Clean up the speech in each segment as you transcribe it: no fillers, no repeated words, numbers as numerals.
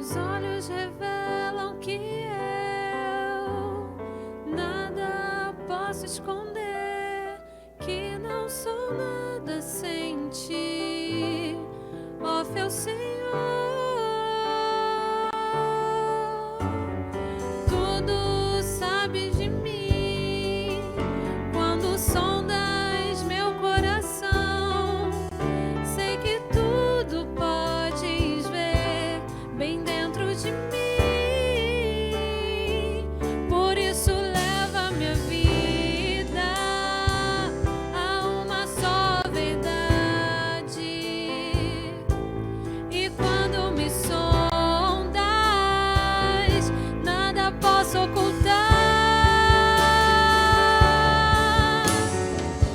Teus olhos revelam que eu nada posso esconder, que não sou nada sem ti, ó fiel Senhor. Tudo sabes de mim, quando sondas meu coração, sei que tudo podes ver bem dentro de mim. Por isso leva minha vida a uma só verdade. E quando me sondas, nada posso ocultar.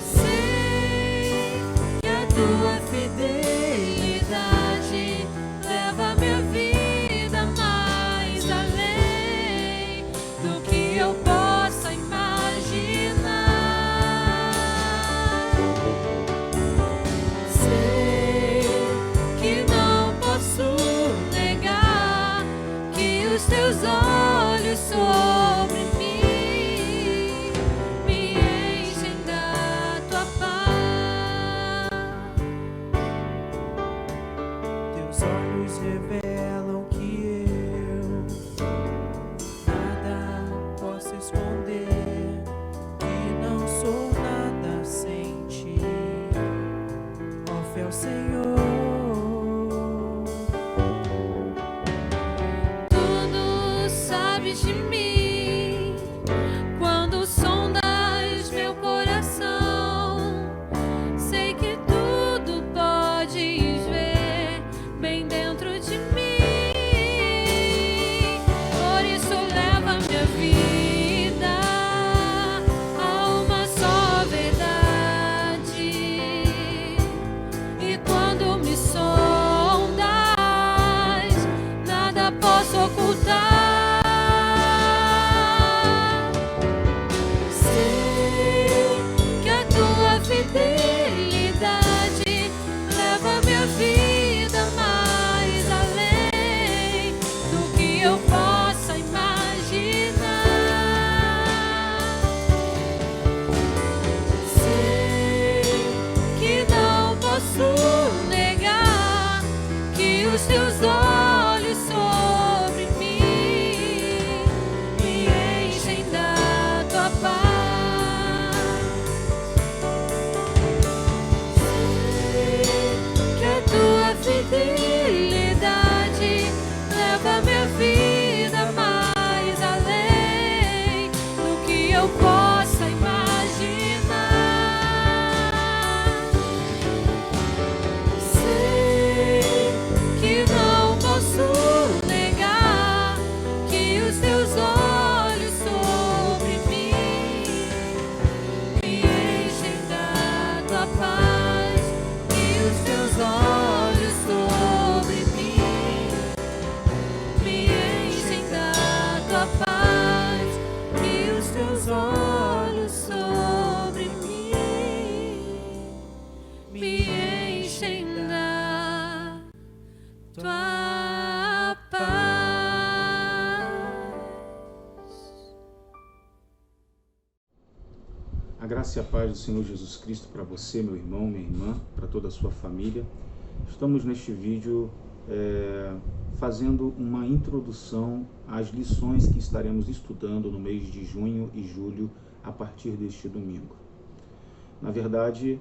Sei que a tua fidelidade leva minha vida mais além do que eu possa imaginar. Sei que não posso negar que os teus olhos sobre mim me enchem da tua paz. Teus olhos revelam que eu nada posso esconder, que não sou nada sem ti, ó fiel Senhor. Tudo sabes de mim, quando sondas meu coração, sei que tudo podes ver bem dentro de mim. Por isso leva minha vida a uma só verdade. E quando me sondas, nada posso ocultar. Sei que a tua fidelidade leva minha vida mais além do que eu possa imaginar. Sei que não posso negar que os teus olhos sobre mim me enchem da tua paz. Sei que a tua fidelidade leva minha vida mais além do que eu possa imaginar. Sei que não posso negar que os teus olhos sobre mim me enchem da tua paz. Que os teus olhos sobre mim me enchem da tua paz. Que os teus olhos sobre mim me enchem da tua paz. A graça e a paz do Senhor Jesus Cristo para você, meu irmão, minha irmã, para toda a sua família. Estamos neste vídeo fazendo uma introdução às lições que estaremos estudando no mês de junho e julho a partir deste domingo. Na verdade,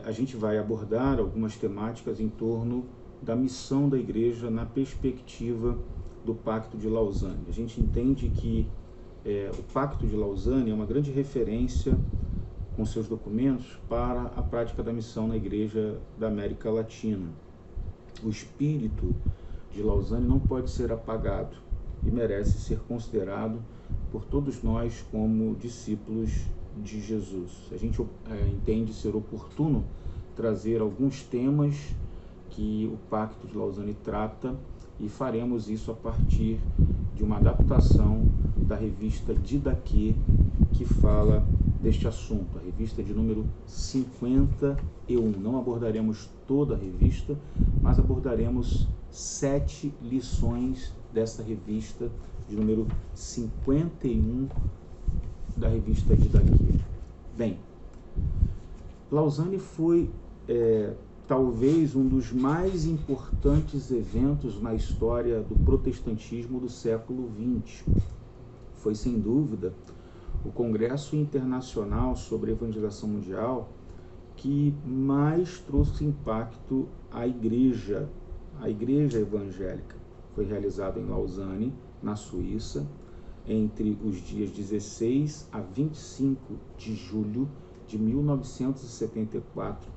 a gente vai abordar algumas temáticas em torno da missão da igreja na perspectiva do Pacto de Lausanne. A gente entende que o Pacto de Lausanne é uma grande referência com seus documentos para a prática da missão na igreja da América Latina. O espírito de Lausanne não pode ser apagado e merece ser considerado por todos nós como discípulos de Jesus. A gente entende ser oportuno trazer alguns temas que o Pacto de Lausanne trata e faremos isso a partir de uma adaptação da revista Didaquê, que fala deste assunto, a revista de número 51. Não abordaremos toda a revista, mas abordaremos 7 lições dessa revista de número 51 da revista Didaquê. Bem, Lausanne foi talvez um dos mais importantes eventos na história do protestantismo do século XX. Foi, sem dúvida, o Congresso Internacional sobre Evangelização Mundial que mais trouxe impacto à igreja evangélica. Foi realizado em Lausanne, na Suíça, entre os dias 16 a 25 de julho de 1974,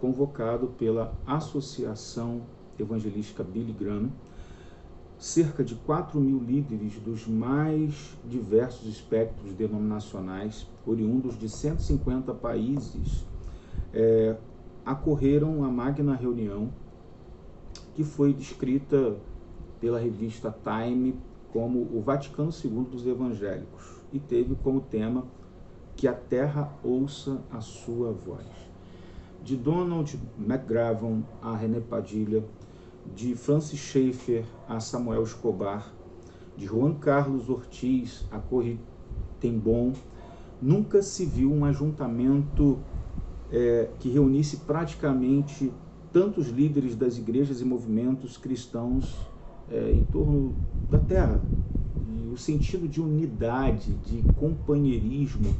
convocado pela Associação Evangelística Billy Graham. Cerca de 4.000 líderes dos mais diversos espectros denominacionais, oriundos de 150 países, acorreram à magna reunião, que foi descrita pela revista Time como o Vaticano II dos evangélicos, e teve como tema que a terra ouça a sua voz. De Donald McGavran a René Padilha, de Francis Schaeffer a Samuel Escobar, de Juan Carlos Ortiz a Corrie ten Boom, nunca se viu um ajuntamento que reunisse praticamente tantos líderes das igrejas e movimentos cristãos em torno da terra. E o sentido de unidade, de companheirismo,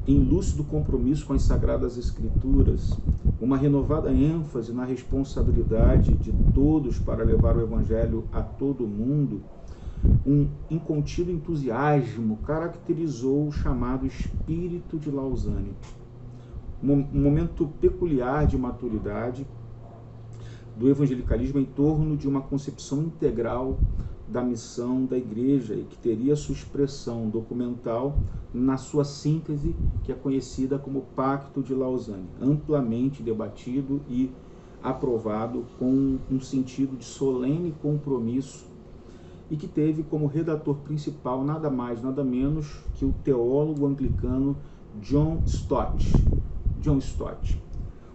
em lúcido compromisso com as Sagradas Escrituras, uma renovada ênfase na responsabilidade de todos para levar o Evangelho a todo mundo, um incontido entusiasmo caracterizou o chamado espírito de Lausanne. Um momento peculiar de maturidade do evangelicalismo em torno de uma concepção integral da missão da igreja e que teria sua expressão documental na sua síntese, que é conhecida como Pacto de Lausanne, amplamente debatido e aprovado com um sentido de solene compromisso, e que teve como redator principal nada mais, nada menos que o teólogo anglicano John Stott.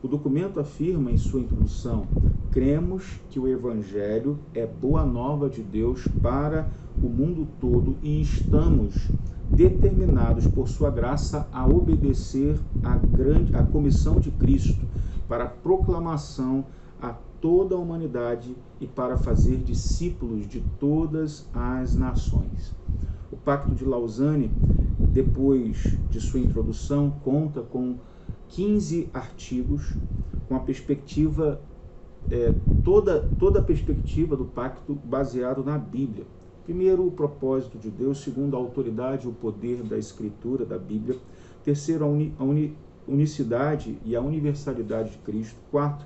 O documento afirma em sua introdução: cremos que o Evangelho é boa nova de Deus para o mundo todo e estamos determinados por sua graça a obedecer à comissão de Cristo para a proclamação a toda a humanidade e para fazer discípulos de todas as nações. O Pacto de Lausanne, depois de sua introdução, conta com 15 artigos, com a perspectiva, toda a perspectiva do pacto baseado na Bíblia. Primeiro, o propósito de Deus. Segundo, a autoridade e o poder da Escritura, da Bíblia. Terceiro, a unicidade e a universalidade de Cristo. Quarto,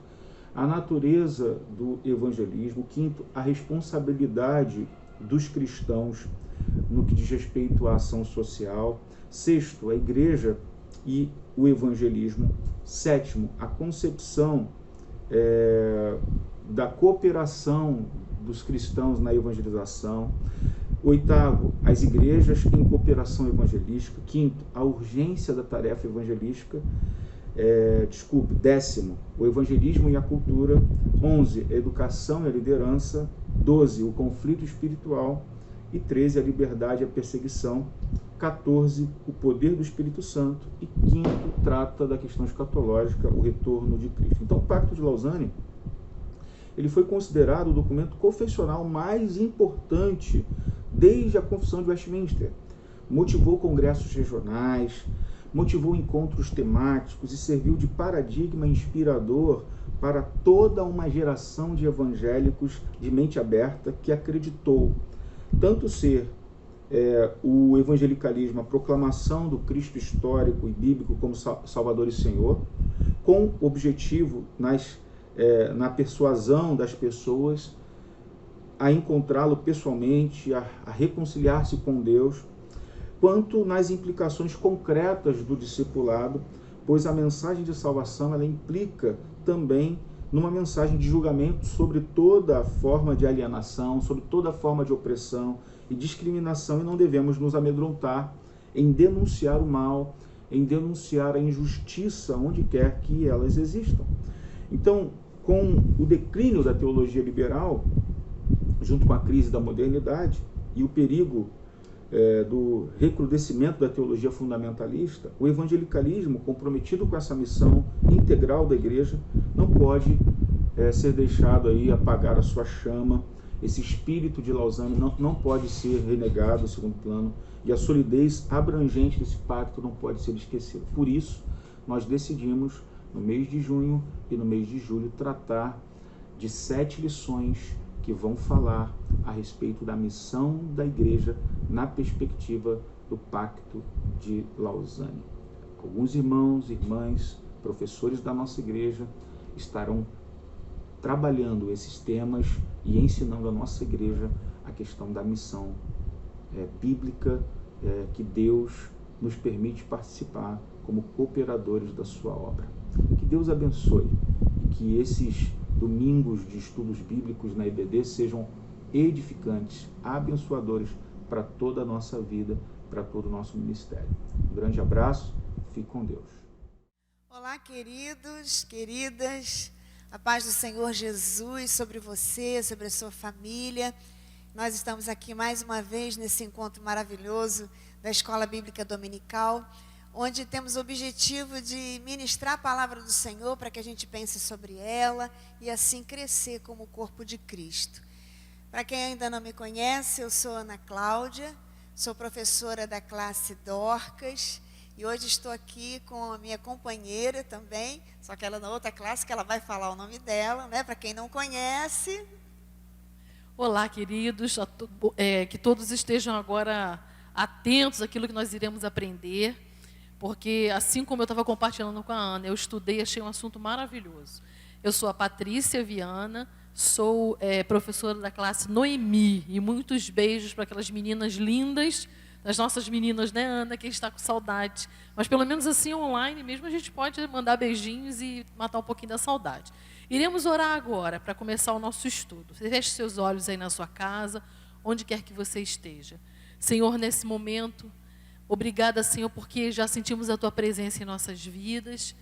a natureza do evangelismo. Quinto, a responsabilidade dos cristãos no que diz respeito à ação social. Sexto, a igreja e o evangelismo. Sétimo, a concepção da cooperação dos cristãos na evangelização. Oitavo, as igrejas em cooperação evangelística. Quinto, a urgência da tarefa evangelística. Décimo, o evangelismo e a cultura. 11, a educação e a liderança. 12, o conflito espiritual. E 13, a liberdade e a perseguição. 14, o poder do Espírito Santo. E 15, trata da questão escatológica, o retorno de Cristo. Então, o Pacto de Lausanne, ele foi considerado o documento confessional mais importante desde a Confissão de Westminster. Motivou congressos regionais, motivou encontros temáticos e serviu de paradigma inspirador para toda uma geração de evangélicos de mente aberta que acreditou tanto ser o evangelicalismo, a proclamação do Cristo histórico e bíblico como Salvador e Senhor, com objetivo na persuasão das pessoas a encontrá-lo pessoalmente, a reconciliar-se com Deus, quanto nas implicações concretas do discipulado, pois a mensagem de salvação ela implica também numa mensagem de julgamento sobre toda forma de alienação, sobre toda forma de opressão e discriminação, e não devemos nos amedrontar em denunciar o mal, em denunciar a injustiça onde quer que elas existam. Então, com o declínio da teologia liberal, junto com a crise da modernidade e o perigo do recrudescimento da teologia fundamentalista, o evangelicalismo, comprometido com essa missão integral da igreja, não pode ser deixado aí apagar a sua chama. Esse espírito de Lausanne não pode ser renegado ao segundo plano, e a solidez abrangente desse pacto não pode ser esquecida. Por isso, nós decidimos, no mês de junho e no mês de julho, tratar de 7 lições que vão falar a respeito da missão da igreja na perspectiva do Pacto de Lausanne. Alguns irmãos e irmãs, professores da nossa igreja, estarão trabalhando esses temas e ensinando a nossa igreja a questão da missão bíblica que Deus nos permite participar como cooperadores da sua obra. Que Deus abençoe e que esses domingos de estudos bíblicos na EBD sejam edificantes, abençoadores para toda a nossa vida, para todo o nosso ministério. Um grande abraço, fique com Deus. Olá, queridos, queridas, a paz do Senhor Jesus sobre você, sobre a sua família. Nós estamos aqui mais uma vez nesse encontro maravilhoso da Escola Bíblica Dominical, onde temos o objetivo de ministrar a palavra do Senhor para que a gente pense sobre ela e assim crescer como o corpo de Cristo. Para quem ainda não me conhece, eu sou Ana Cláudia, sou professora da classe Dorcas e hoje estou aqui com a minha companheira também, só que ela na outra classe, que ela vai falar o nome dela, né? Para quem não conhece. Olá, queridos, que todos estejam agora atentos àquilo que nós iremos aprender, porque assim como eu estava compartilhando com a Ana, eu estudei e achei um assunto maravilhoso. Eu sou a Patrícia Viana, sou professora da classe Noemi, e muitos beijos para aquelas meninas lindas, das nossas meninas, né, Ana, que está com saudade. Mas pelo menos assim, online mesmo, a gente pode mandar beijinhos e matar um pouquinho da saudade. Iremos orar agora para começar o nosso estudo. Feche seus olhos aí na sua casa, onde quer que você esteja. Senhor, nesse momento, obrigada, Senhor, porque já sentimos a Tua presença em nossas vidas.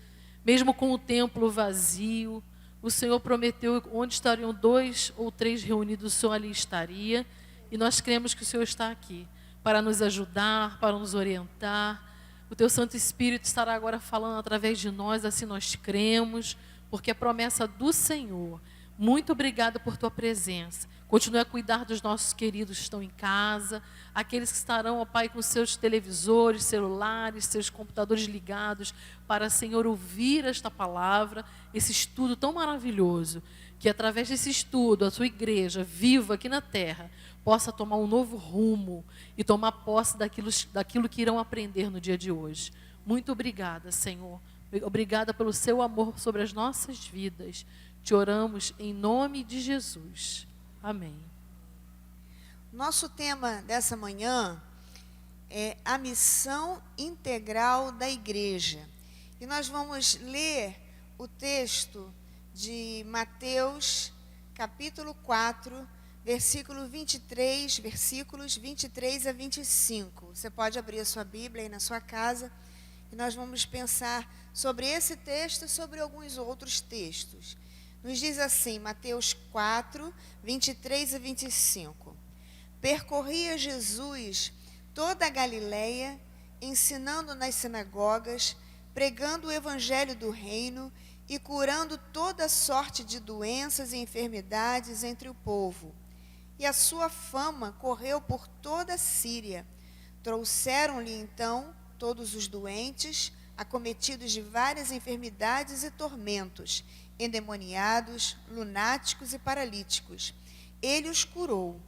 Mesmo com o templo vazio, o Senhor prometeu, onde estariam 2 ou 3 reunidos, o Senhor ali estaria. E nós cremos que o Senhor está aqui para nos ajudar, para nos orientar. O Teu Santo Espírito estará agora falando através de nós, assim nós cremos, porque é promessa do Senhor. Muito obrigada por Tua presença. Continue a cuidar dos nossos queridos que estão em casa, aqueles que estarão, ó Pai, com seus televisores, celulares, seus computadores ligados, para, Senhor, ouvir esta palavra, esse estudo tão maravilhoso, que através desse estudo, a Sua igreja, viva aqui na terra, possa tomar um novo rumo e tomar posse daquilo que irão aprender no dia de hoje. Muito obrigada, Senhor. Obrigada pelo Seu amor sobre as nossas vidas. Te oramos em nome de Jesus. Amém. Nosso tema dessa manhã é a missão integral da igreja. E nós vamos ler o texto de Mateus, capítulo 4, versículos 23 a 25. Você pode abrir a sua Bíblia aí na sua casa e nós vamos pensar sobre esse texto e sobre alguns outros textos. Nos diz assim, Mateus 4, 23 a 25. Percorria Jesus toda a Galileia, ensinando nas sinagogas, pregando o evangelho do reino e curando toda sorte de doenças e enfermidades entre o povo. E a sua fama correu por toda a Síria. Trouxeram-lhe então todos os doentes, acometidos de várias enfermidades e tormentos, endemoniados, lunáticos e paralíticos. Ele os curou.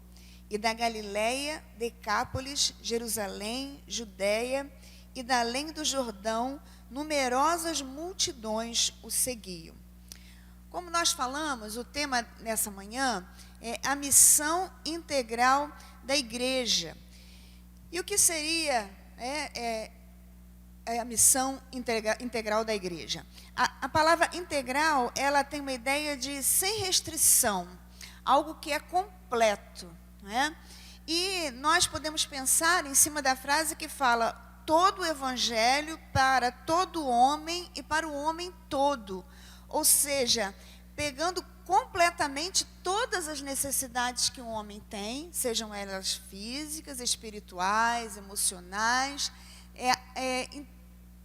E da Galileia, Decápolis, Jerusalém, Judéia e da além do Jordão, numerosas multidões o seguiam. Como nós falamos, o tema nessa manhã é a missão integral da igreja. E o que seria a missão integral da igreja? A palavra integral, ela tem uma ideia de sem restrição, algo que é completo, né? E nós podemos pensar em cima da frase que fala todo o evangelho para todo homem e para o homem todo. Ou seja, pegando completamente todas as necessidades que o homem tem, sejam elas físicas, espirituais, emocionais,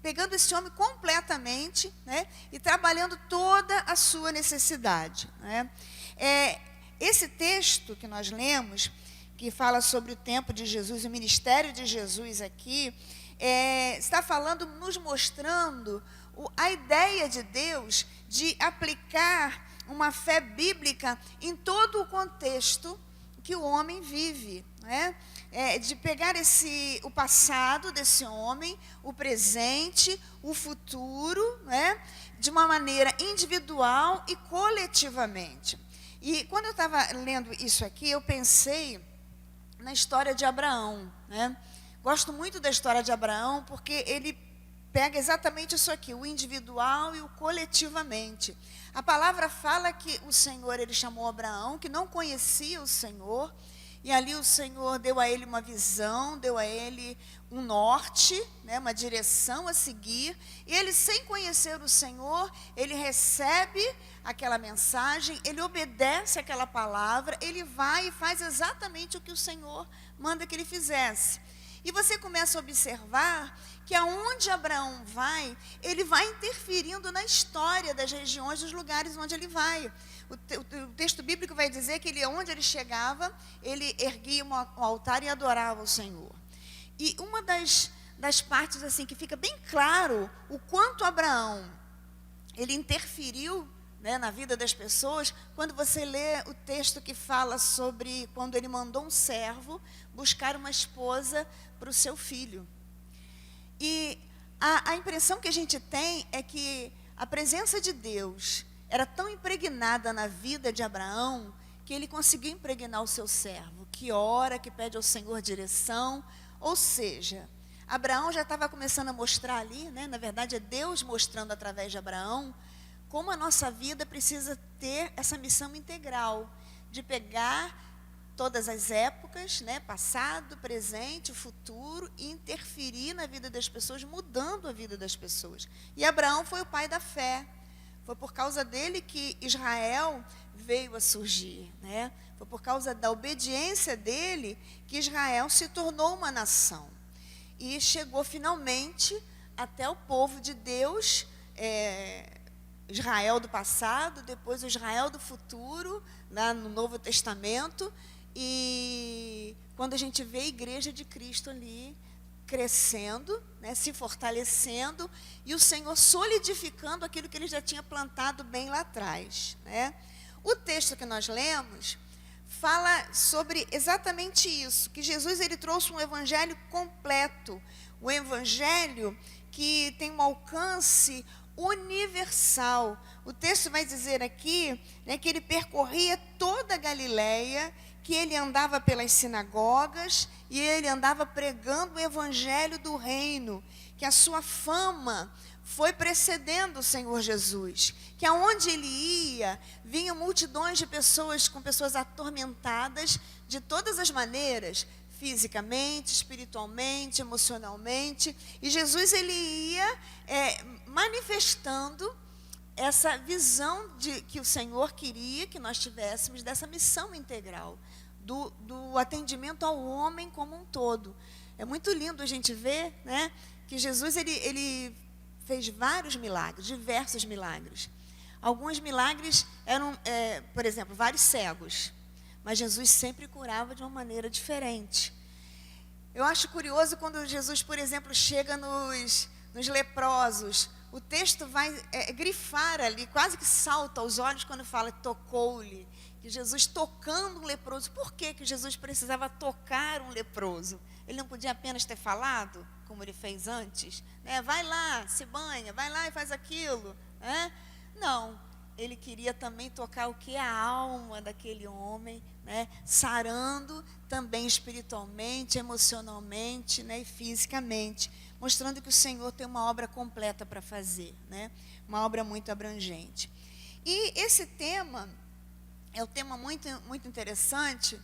pegando esse homem completamente, né, e trabalhando toda a sua necessidade, né. Esse texto que nós lemos, que fala sobre o tempo de Jesus, o ministério de Jesus aqui, está falando, nos mostrando a ideia de Deus de aplicar uma fé bíblica em todo o contexto que o homem vive, né? De pegar o passado desse homem, o presente, o futuro, né? De uma maneira individual e coletivamente. E quando eu estava lendo isso aqui, eu pensei na história de Abraão, né? Gosto muito da história de Abraão porque ele pega exatamente isso aqui, o individual e o coletivamente. A palavra fala que o Senhor, ele chamou Abraão, que não conhecia o Senhor, e ali o Senhor deu a ele uma visão, deu a ele um norte, né, uma direção a seguir, e ele, sem conhecer o Senhor, ele recebe aquela mensagem, ele obedece aquela palavra, ele vai e faz exatamente o que o Senhor manda que ele fizesse. E você começa a observar que aonde Abraão vai, ele vai interferindo na história das regiões, dos lugares onde ele vai. O texto bíblico vai dizer que onde ele chegava, ele erguia um altar e adorava o Senhor. E uma das partes assim que fica bem claro o quanto Abraão ele interferiu, né, na vida das pessoas, quando você lê o texto que fala sobre quando ele mandou um servo buscar uma esposa para o seu filho. E a impressão que a gente tem é que a presença de Deus era tão impregnada na vida de Abraão, que ele conseguiu impregnar o seu servo, que ora, que pede ao Senhor direção. Ou seja, Abraão já estava começando a mostrar ali, né, na verdade é Deus mostrando através de Abraão, como a nossa vida precisa ter essa missão integral, de pegar todas as épocas, né, passado, presente, futuro, e interferir na vida das pessoas, mudando a vida das pessoas. E Abraão foi o pai da fé. Foi por causa dele que Israel veio a surgir, né? Foi por causa da obediência dele que Israel se tornou uma nação. E chegou finalmente até o povo de Deus, Israel do passado, depois o Israel do futuro, lá no Novo Testamento. E quando a gente vê a igreja de Cristo ali crescendo, né, se fortalecendo, e o Senhor solidificando aquilo que ele já tinha plantado bem lá atrás, né? O texto que nós lemos fala sobre exatamente isso, que Jesus ele trouxe um evangelho completo, um evangelho que tem um alcance universal. O texto vai dizer aqui, né, que ele percorria toda a Galileia, que ele andava pelas sinagogas e ele andava pregando o evangelho do reino, que a sua fama foi precedendo o Senhor Jesus, que aonde ele ia, vinham multidões de pessoas, com pessoas atormentadas de todas as maneiras, fisicamente, espiritualmente, emocionalmente, e Jesus ele ia manifestando essa visão que o Senhor queria que nós tivéssemos, dessa missão integral, do atendimento ao homem como um todo. É muito lindo a gente ver, né, que Jesus ele fez vários milagres, diversos milagres. Alguns milagres eram, por exemplo, vários cegos, mas Jesus sempre curava de uma maneira diferente. Eu acho curioso quando Jesus, por exemplo, chega nos leprosos. O texto vai grifar ali, quase que salta aos olhos quando fala tocou-lhe, que Jesus tocando um leproso. Por que Jesus precisava tocar um leproso? Ele não podia apenas ter falado, como ele fez antes, né? Vai lá, se banha, vai lá e faz aquilo, né? Não, ele queria também tocar o que? A alma daquele homem, né? Sarando também espiritualmente, emocionalmente, né? E fisicamente, mostrando que o Senhor tem uma obra completa para fazer, né? Uma obra muito abrangente. E esse tema é um tema muito, muito interessante,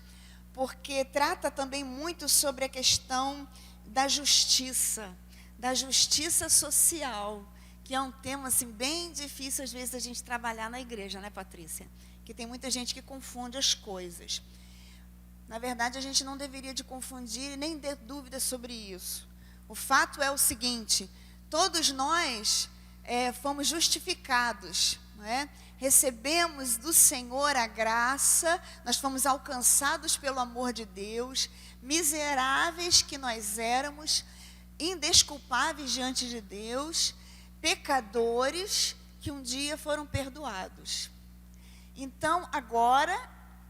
porque trata também muito sobre a questão da justiça. da justiça social, que é um tema assim, bem difícil às vezes a gente trabalhar na igreja, né, Patrícia? Que tem muita gente que confunde as coisas. Na verdade, a gente não deveria de confundir e nem ter dúvidas sobre isso. O fato é o seguinte, todos nós fomos justificados, não é? Recebemos do Senhor a graça, nós fomos alcançados pelo amor de Deus, miseráveis que nós éramos, indesculpáveis diante de Deus, pecadores que um dia foram perdoados. Então, agora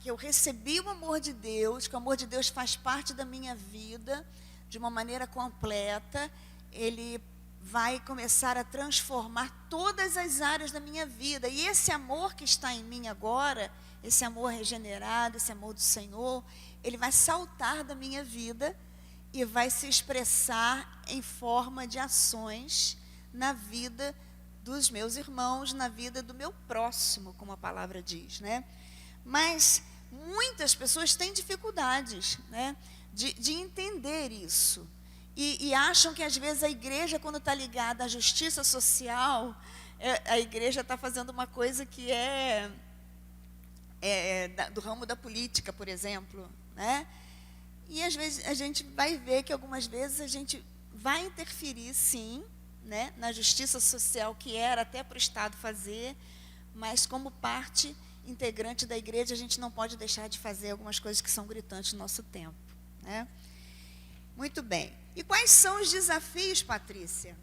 que eu recebi o amor de Deus, que o amor de Deus faz parte da minha vida de uma maneira completa, Ele vai começar a transformar todas as áreas da minha vida. E esse amor que está em mim agora, esse amor regenerado, esse amor do Senhor, ele vai saltar da minha vida e vai se expressar em forma de ações na vida dos meus irmãos, na vida do meu próximo, como a palavra diz, né? Mas muitas pessoas têm dificuldades, né, de entender isso. E acham que, às vezes, a igreja, quando está ligada à justiça social, a igreja está fazendo uma coisa que do ramo da política, por exemplo, né? E, às vezes, a gente vai ver que, algumas vezes, a gente vai interferir, sim, né, na justiça social, que era até para o Estado fazer, mas, como parte integrante da igreja, a gente não pode deixar de fazer algumas coisas que são gritantes no nosso tempo, né? Muito bem. E quais são os desafios, Patrícia?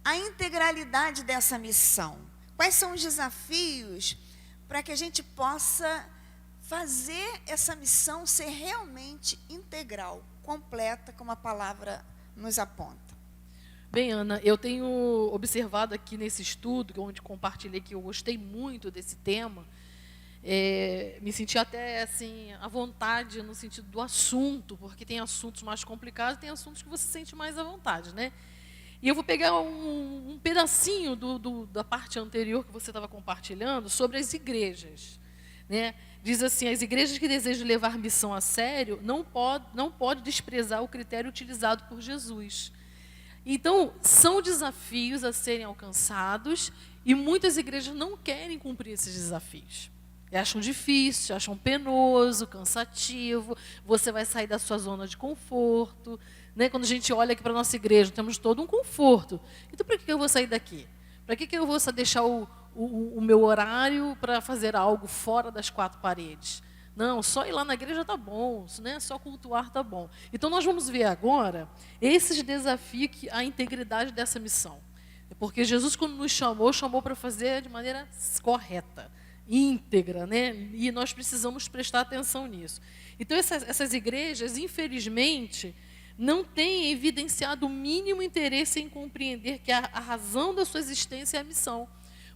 A integralidade dessa missão. Quais são os desafios para que a gente possa fazer essa missão ser realmente integral, completa, como a palavra nos aponta? Bem, Ana, eu tenho observado aqui nesse estudo, onde compartilhei que eu gostei muito desse tema, me senti até assim à vontade no sentido do assunto, porque tem assuntos mais complicados, tem assuntos que você se sente mais à vontade, né? E eu vou pegar um pedacinho da parte anterior que você estava compartilhando sobre as igrejas, né? Diz assim, as igrejas que desejam levar missão a sério não pode desprezar o critério utilizado por Jesus. Então, são desafios a serem alcançados e muitas igrejas não querem cumprir esses desafios. Acham difícil, acham penoso, cansativo, você vai sair da sua zona de conforto, né? Quando a gente olha aqui para a nossa igreja, temos todo um conforto. Então, para que eu vou sair daqui? Para que eu vou deixar o meu horário para fazer algo fora das quatro paredes? Não, só ir lá na igreja está bom, né? Só cultuar está bom. Então, nós vamos ver agora esses desafios, a integridade dessa missão. Porque Jesus, quando nos chamou para fazer de maneira correta, íntegra, né? E nós precisamos prestar atenção nisso. Então, essas igrejas, infelizmente, não têm evidenciado o mínimo interesse em compreender que a razão da sua existência é a missão.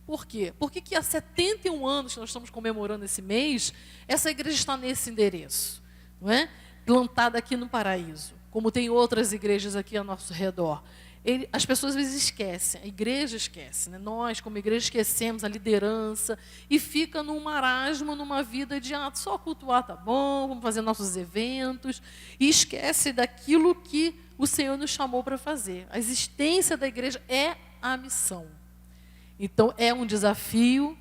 Por quê? Porque que há 71 anos que nós estamos comemorando esse mês, essa igreja está nesse endereço, não é? Plantada aqui no Paraíso, como tem outras igrejas aqui ao nosso redor. As pessoas às vezes esquecem, a igreja esquece, né? Nós, como igreja, esquecemos a liderança e fica num marasmo, numa vida de só cultuar tá bom, vamos fazer nossos eventos, e esquece daquilo que o Senhor nos chamou para fazer. A existência da igreja é a missão. Então, é um desafio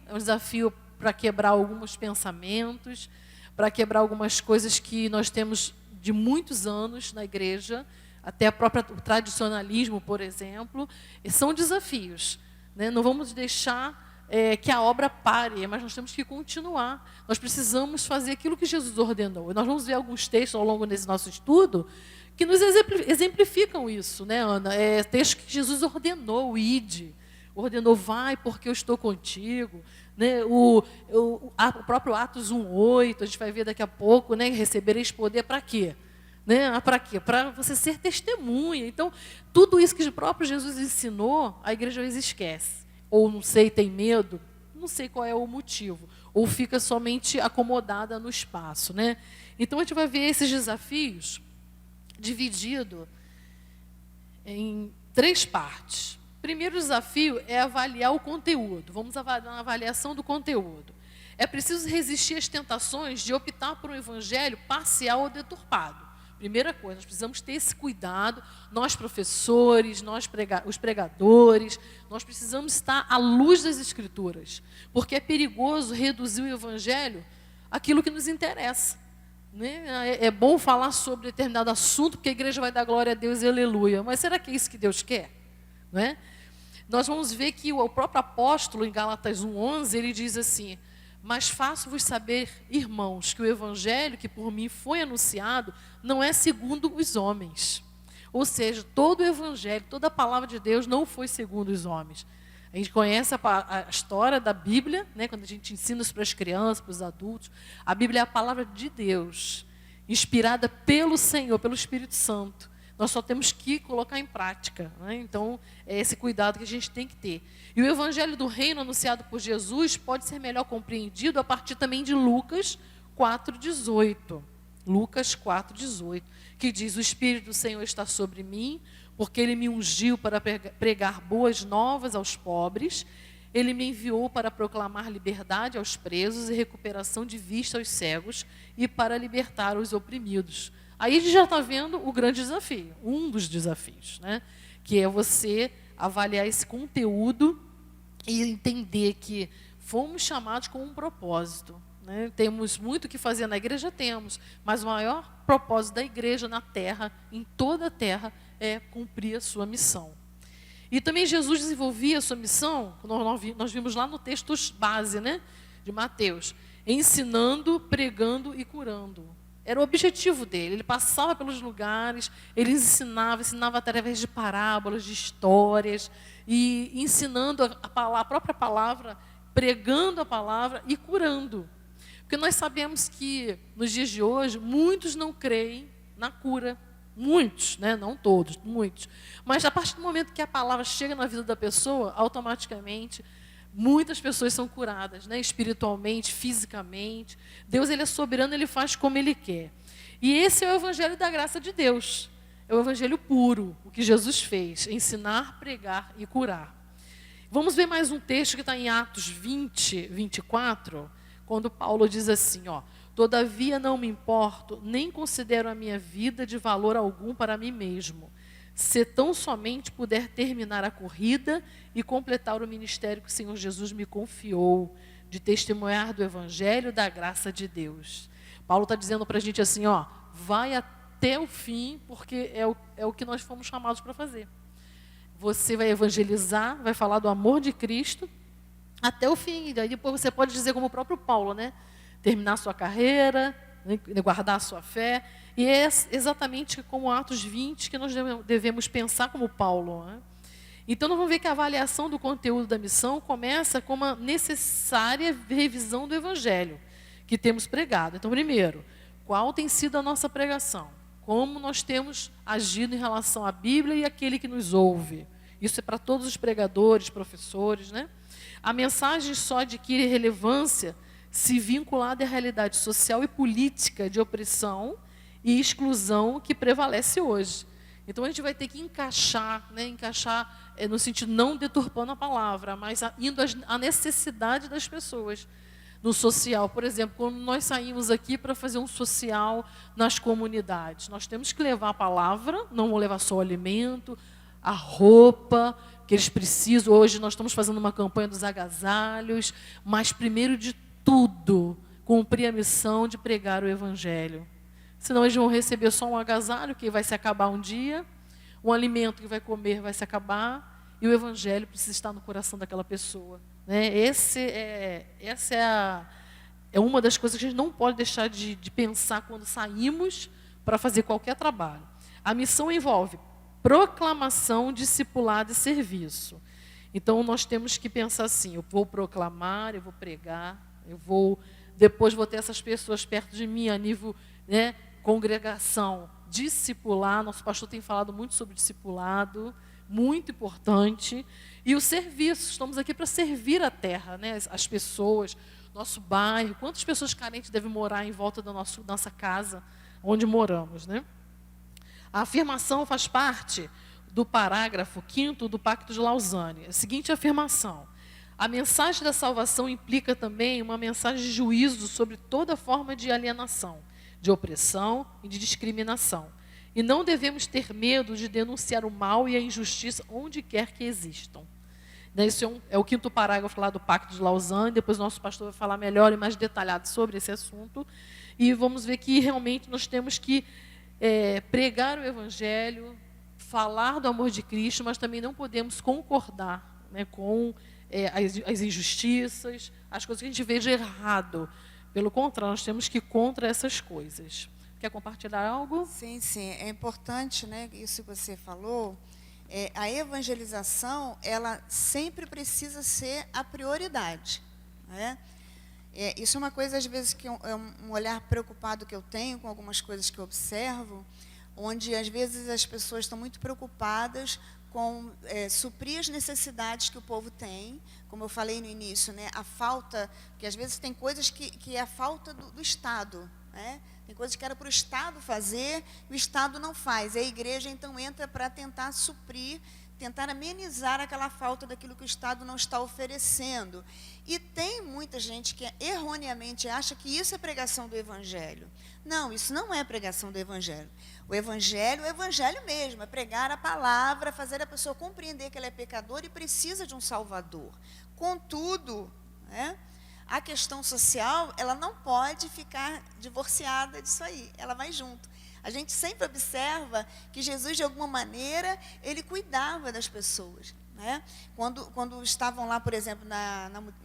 para quebrar alguns pensamentos, para quebrar algumas coisas que nós temos de muitos anos na igreja, até o tradicionalismo, por exemplo, são desafios, né? Não vamos deixar que a obra pare, mas nós temos que continuar. Nós precisamos fazer aquilo que Jesus ordenou. E nós vamos ver alguns textos ao longo desse nosso estudo que nos exemplificam isso, né, Ana? Textos que Jesus ordenou, ide, ordenou, vai porque eu estou contigo. Né? O próprio Atos 1:8, a gente vai ver daqui a pouco, né? Recebereis poder para quê? Né? Para quê? Para você ser testemunha. Então, tudo isso que o próprio Jesus ensinou, a igreja às vezes esquece. Ou não sei, tem medo, não sei qual é o motivo. Ou fica somente acomodada no espaço. Né? Então, a gente vai ver esses desafios divididos em 3 partes. O primeiro desafio é avaliar o conteúdo. Vamos avaliar uma avaliação do conteúdo. É preciso resistir às tentações de optar por um evangelho parcial ou deturpado. Primeira coisa, nós precisamos ter esse cuidado, nós professores, os pregadores, nós precisamos estar à luz das Escrituras, porque é perigoso reduzir o Evangelho àquilo que nos interessa. Né? É bom falar sobre determinado assunto, porque a igreja vai dar glória a Deus e aleluia, mas será que é isso que Deus quer? Não é? Nós vamos ver que o próprio apóstolo, em Gálatas 1:11, ele diz assim: mas faço-vos saber, irmãos, que o evangelho que por mim foi anunciado não é segundo os homens. Ou seja, todo o evangelho, toda a palavra de Deus não foi segundo os homens. A gente conhece a história da Bíblia, né, quando a gente ensina isso para as crianças, para os adultos. A Bíblia é a palavra de Deus, inspirada pelo Senhor, pelo Espírito Santo. Nós só temos que colocar em prática. Né? Então, é esse cuidado que a gente tem que ter. E o evangelho do reino anunciado por Jesus pode ser melhor compreendido a partir também de Lucas 4:18. Lucas 4:18, que diz: o Espírito do Senhor está sobre mim, porque Ele me ungiu para pregar boas novas aos pobres. Ele me enviou para proclamar liberdade aos presos e recuperação de vista aos cegos e para libertar os oprimidos. Aí a gente já está vendo o grande desafio, um dos desafios, né? Que é você avaliar esse conteúdo e entender que fomos chamados com um propósito. Né? Temos muito o que fazer na igreja, temos, mas o maior propósito da igreja na terra, em toda a terra, é cumprir a sua missão. E também Jesus desenvolvia a sua missão, nós vimos lá no texto base, né, de Mateus, ensinando, pregando e curando. Era o objetivo dele. Ele passava pelos lugares, ele ensinava através de parábolas, de histórias, e ensinando a própria palavra, pregando a palavra e curando. Porque nós sabemos que, nos dias de hoje, muitos não creem na cura. Muitos, né? Não todos, muitos. Mas a partir do momento que a palavra chega na vida da pessoa, automaticamente muitas pessoas são curadas, né? Espiritualmente, fisicamente. Deus, Ele é soberano, Ele faz como Ele quer. E esse é o evangelho da graça de Deus. É o evangelho puro, o que Jesus fez: ensinar, pregar e curar. Vamos ver mais um texto que está em Atos 20:24, quando Paulo diz assim, ó: todavia não me importo, nem considero a minha vida de valor algum para mim mesmo, se tão somente puder terminar a corrida e completar o ministério que o Senhor Jesus me confiou, de testemunhar do evangelho da graça de Deus. Paulo está dizendo para a gente assim, ó: vai até o fim, porque é o que nós fomos chamados para fazer. Você vai evangelizar, vai falar do amor de Cristo até o fim. E daí depois você pode dizer como o próprio Paulo, né? Terminar a sua carreira, guardar a sua fé. E é exatamente como Atos 20 que nós devemos pensar como Paulo. Né? Então, nós vamos ver que a avaliação do conteúdo da missão começa com uma necessária revisão do Evangelho que temos pregado. Então, primeiro, qual tem sido a nossa pregação? Como nós temos agido em relação à Bíblia e àquele que nos ouve? Isso é para todos os pregadores, professores, né? A mensagem só adquire relevância se vinculada à realidade social e política de opressão e exclusão que prevalece hoje. Então, a gente vai ter que encaixar no sentido não deturpando a palavra, mas indo à necessidade das pessoas. No social, por exemplo, quando nós saímos aqui para fazer um social nas comunidades, nós temos que levar a palavra, não vou levar só o alimento, a roupa que eles precisam. Hoje nós estamos fazendo uma campanha dos agasalhos, mas primeiro de tudo, cumprir a missão de pregar o evangelho. Senão eles vão receber só um agasalho que vai se acabar um dia, um alimento que vai comer vai se acabar, e o evangelho precisa estar no coração daquela pessoa. Né? Essa é uma das coisas que a gente não pode deixar de pensar quando saímos para fazer qualquer trabalho. A missão envolve proclamação, discipulado e serviço. Então, nós temos que pensar assim: eu vou proclamar, eu vou pregar, depois vou ter essas pessoas perto de mim a nível, né, congregação, discipular. Nosso pastor tem falado muito sobre discipulado, muito importante. E o serviço, estamos aqui para servir a terra, né, as pessoas, nosso bairro. Quantas pessoas carentes devem morar em volta da nossa casa, onde moramos, né? A afirmação faz parte do parágrafo 5º do Pacto de Lausanne. A seguinte afirmação: a mensagem da salvação implica também uma mensagem de juízo sobre toda forma de alienação, de opressão e de discriminação. E não devemos ter medo de denunciar o mal e a injustiça onde quer que existam. Esse é o 5º parágrafo lá do Pacto de Lausanne. Depois o nosso pastor vai falar melhor e mais detalhado sobre esse assunto. E vamos ver que realmente nós temos que pregar o Evangelho, falar do amor de Cristo, mas também não podemos concordar, né, com as injustiças, as coisas que a gente vê de errado. Pelo contrário, nós temos que ir contra essas coisas. Quer compartilhar algo? Sim, sim. É importante, né, isso que você falou. A evangelização, ela sempre precisa ser a prioridade, né? Isso é uma coisa, às vezes, que é um olhar preocupado que eu tenho com algumas coisas que eu observo, onde, às vezes, as pessoas estão muito preocupadas com suprir as necessidades que o povo tem, como eu falei no início, né? A falta, que às vezes tem coisas que é a falta do Estado, né? Tem coisas que era para o Estado fazer, o Estado não faz. E a igreja, então, entra para tentar suprir, tentar amenizar aquela falta daquilo que o Estado não está oferecendo. E tem muita gente que erroneamente acha que isso é pregação do Evangelho. Não, isso não é pregação do Evangelho. O Evangelho é o Evangelho mesmo, é pregar a palavra, fazer a pessoa compreender que ela é pecadora e precisa de um Salvador. Contudo, né, a questão social, ela não pode ficar divorciada disso aí, ela vai junto. A gente sempre observa que Jesus, de alguma maneira, ele cuidava das pessoas, né? Quando estavam lá, por exemplo,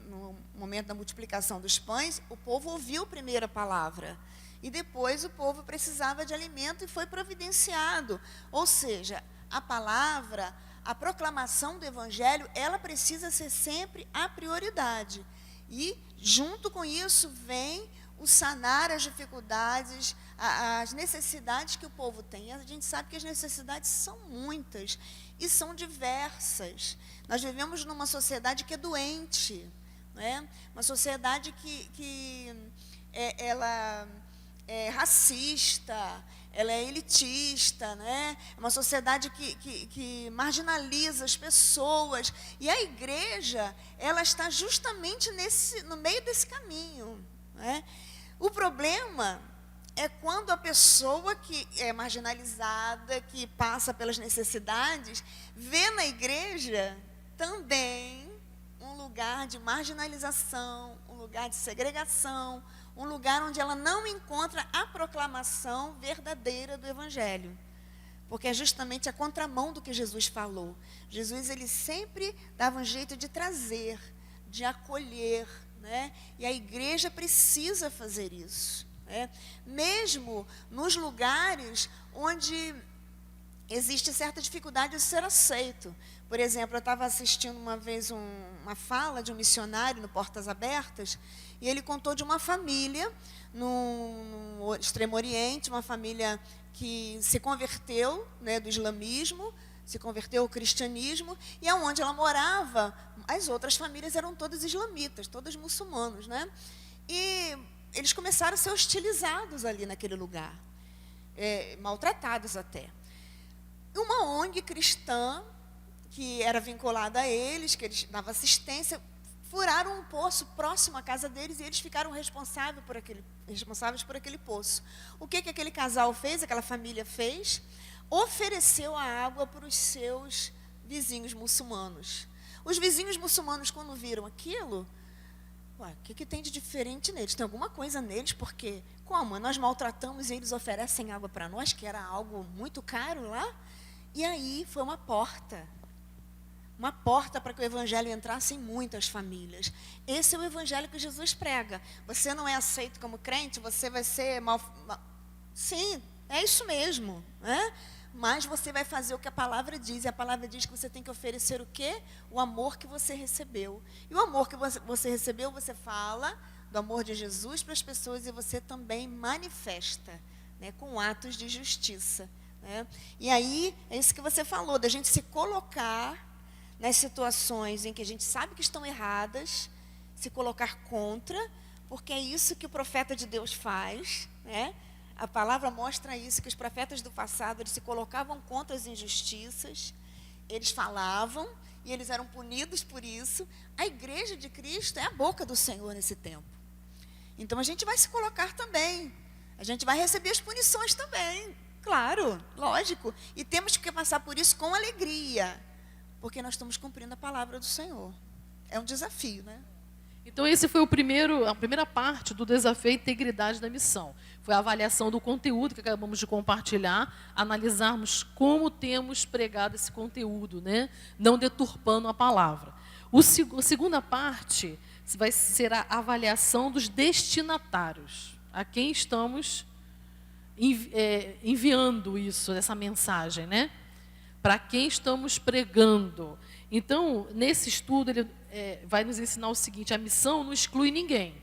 no momento da multiplicação dos pães, o povo ouviu primeiro a palavra. E depois o povo precisava de alimento e foi providenciado. Ou seja, a palavra, a proclamação do Evangelho, ela precisa ser sempre a prioridade. E, junto com isso, vem o sanar as dificuldades, as necessidades que o povo tem. A gente sabe que as necessidades são muitas e são diversas. Nós vivemos numa sociedade que é doente, né? Uma sociedade que ela é racista, ela é elitista, né? É uma sociedade que marginaliza as pessoas. E a igreja, ela está justamente no meio desse caminho, né? O problema é quando a pessoa que é marginalizada, que passa pelas necessidades, vê na igreja também um lugar de marginalização, um lugar de segregação, um lugar onde ela não encontra a proclamação verdadeira do Evangelho. Porque é justamente a contramão do que Jesus falou. Jesus, ele sempre dava um jeito de trazer, de acolher, né? E a igreja precisa fazer isso, né? Mesmo nos lugares onde existe certa dificuldade de ser aceito. Por exemplo, eu estava assistindo uma vez uma fala de um missionário no Portas Abertas, e ele contou de uma família no Extremo Oriente, uma família que se converteu, né, do islamismo, se converteu ao cristianismo, e aonde ela morava, as outras famílias eram todas islamitas, todas muçulmanos, né? E eles começaram a ser hostilizados ali naquele lugar, maltratados até. Uma ONG cristã, que era vinculada a eles, que eles davam assistência, furaram um poço próximo à casa deles e eles ficaram responsáveis por aquele poço. O que aquele casal fez, aquela família fez? Ofereceu a água para os seus vizinhos muçulmanos. Os vizinhos muçulmanos, quando viram aquilo, o que tem de diferente neles? Tem alguma coisa neles, porque como? Nós maltratamos e eles oferecem água para nós, que era algo muito caro lá. E aí foi uma porta para que o Evangelho entrasse em muitas famílias. Esse é o Evangelho que Jesus prega. Você não é aceito como crente, você vai ser Sim, é isso mesmo, né? Mas você vai fazer o que a palavra diz. E a palavra diz que você tem que oferecer o quê? O amor que você recebeu. E o amor que você recebeu, você fala do amor de Jesus para as pessoas e você também manifesta, né, com atos de justiça, né? E aí, é isso que você falou, da gente se colocar nas situações em que a gente sabe que estão erradas, se colocar contra, porque é isso que o profeta de Deus faz, né? A palavra mostra isso, que os profetas do passado, eles se colocavam contra as injustiças, eles falavam e eles eram punidos por isso. A igreja de Cristo é a boca do Senhor nesse tempo. Então a gente vai se colocar também. A gente vai receber as punições também, claro, lógico. E temos que passar por isso com alegria, porque nós estamos cumprindo a palavra do Senhor. É um desafio, né? Então, esse foi a primeira parte do desafio integridade da missão. Foi a avaliação do conteúdo que acabamos de compartilhar, analisarmos como temos pregado esse conteúdo, né? Não deturpando a palavra. A segunda parte vai ser a avaliação dos destinatários, a quem estamos enviando isso, essa mensagem, né? Para quem estamos pregando. Então, nesse estudo, ele vai nos ensinar o seguinte: a missão não exclui ninguém.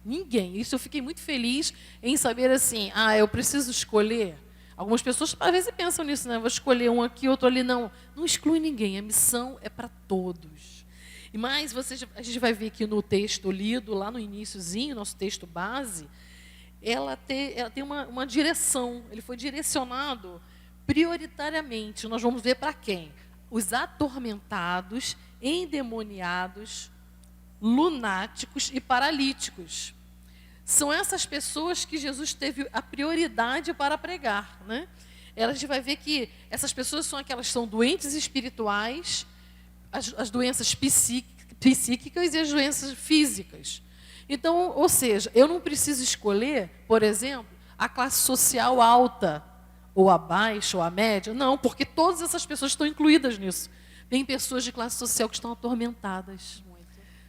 Ninguém. Isso eu fiquei muito feliz em saber assim, eu preciso escolher. Algumas pessoas, às vezes, pensam nisso, né? Vou escolher um aqui, outro ali. Não, não exclui ninguém. A missão é para todos. Mas a gente vai ver que no texto lido, lá no iniciozinho, nosso texto base, ela tem uma direção. Ele foi direcionado prioritariamente. Nós vamos ver para quem? Os atormentados, endemoniados, lunáticos e paralíticos. São essas pessoas que Jesus teve a prioridade para pregar, né? A gente vai ver que essas pessoas são aquelas que são doentes espirituais, as doenças psíquicas e as doenças físicas. Então, ou seja, eu não preciso escolher, por exemplo, a classe social alta, ou a baixa, ou a média. Não, porque todas essas pessoas estão incluídas nisso. Tem pessoas de classe social que estão atormentadas,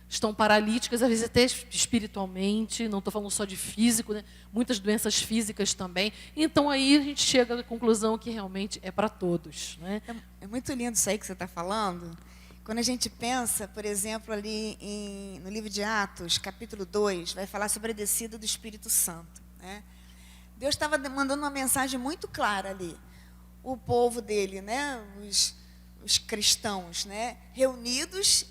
estão paralíticas, às vezes até espiritualmente, não estou falando só de físico, né? Muitas doenças físicas também. Então, aí a gente chega à conclusão que realmente é para todos, né? É muito lindo isso aí que você está falando. Quando a gente pensa, por exemplo, ali no livro de Atos, capítulo 2, vai falar sobre a descida do Espírito Santo, né? Deus estava mandando uma mensagem muito clara ali. O povo dele, né, os cristãos, né, reunidos,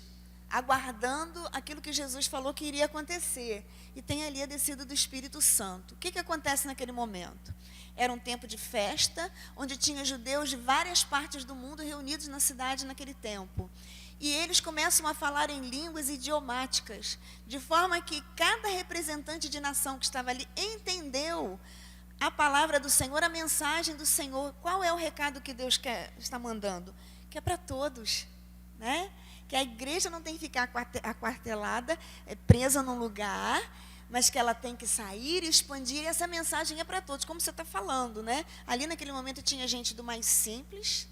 aguardando aquilo que Jesus falou que iria acontecer. E tem ali a descida do Espírito Santo. O que acontece naquele momento? Era um tempo de festa, onde tinha judeus de várias partes do mundo reunidos na cidade naquele tempo. E eles começam a falar em línguas idiomáticas, de forma que cada representante de nação que estava ali entendeu a palavra do Senhor, a mensagem do Senhor. Qual é o recado que Deus está mandando? Que é para todos, né? Que a igreja não tem que ficar aquartelada, presa num lugar, mas que ela tem que sair e expandir, e essa mensagem é para todos, como você está falando, né? Ali naquele momento tinha gente do mais simples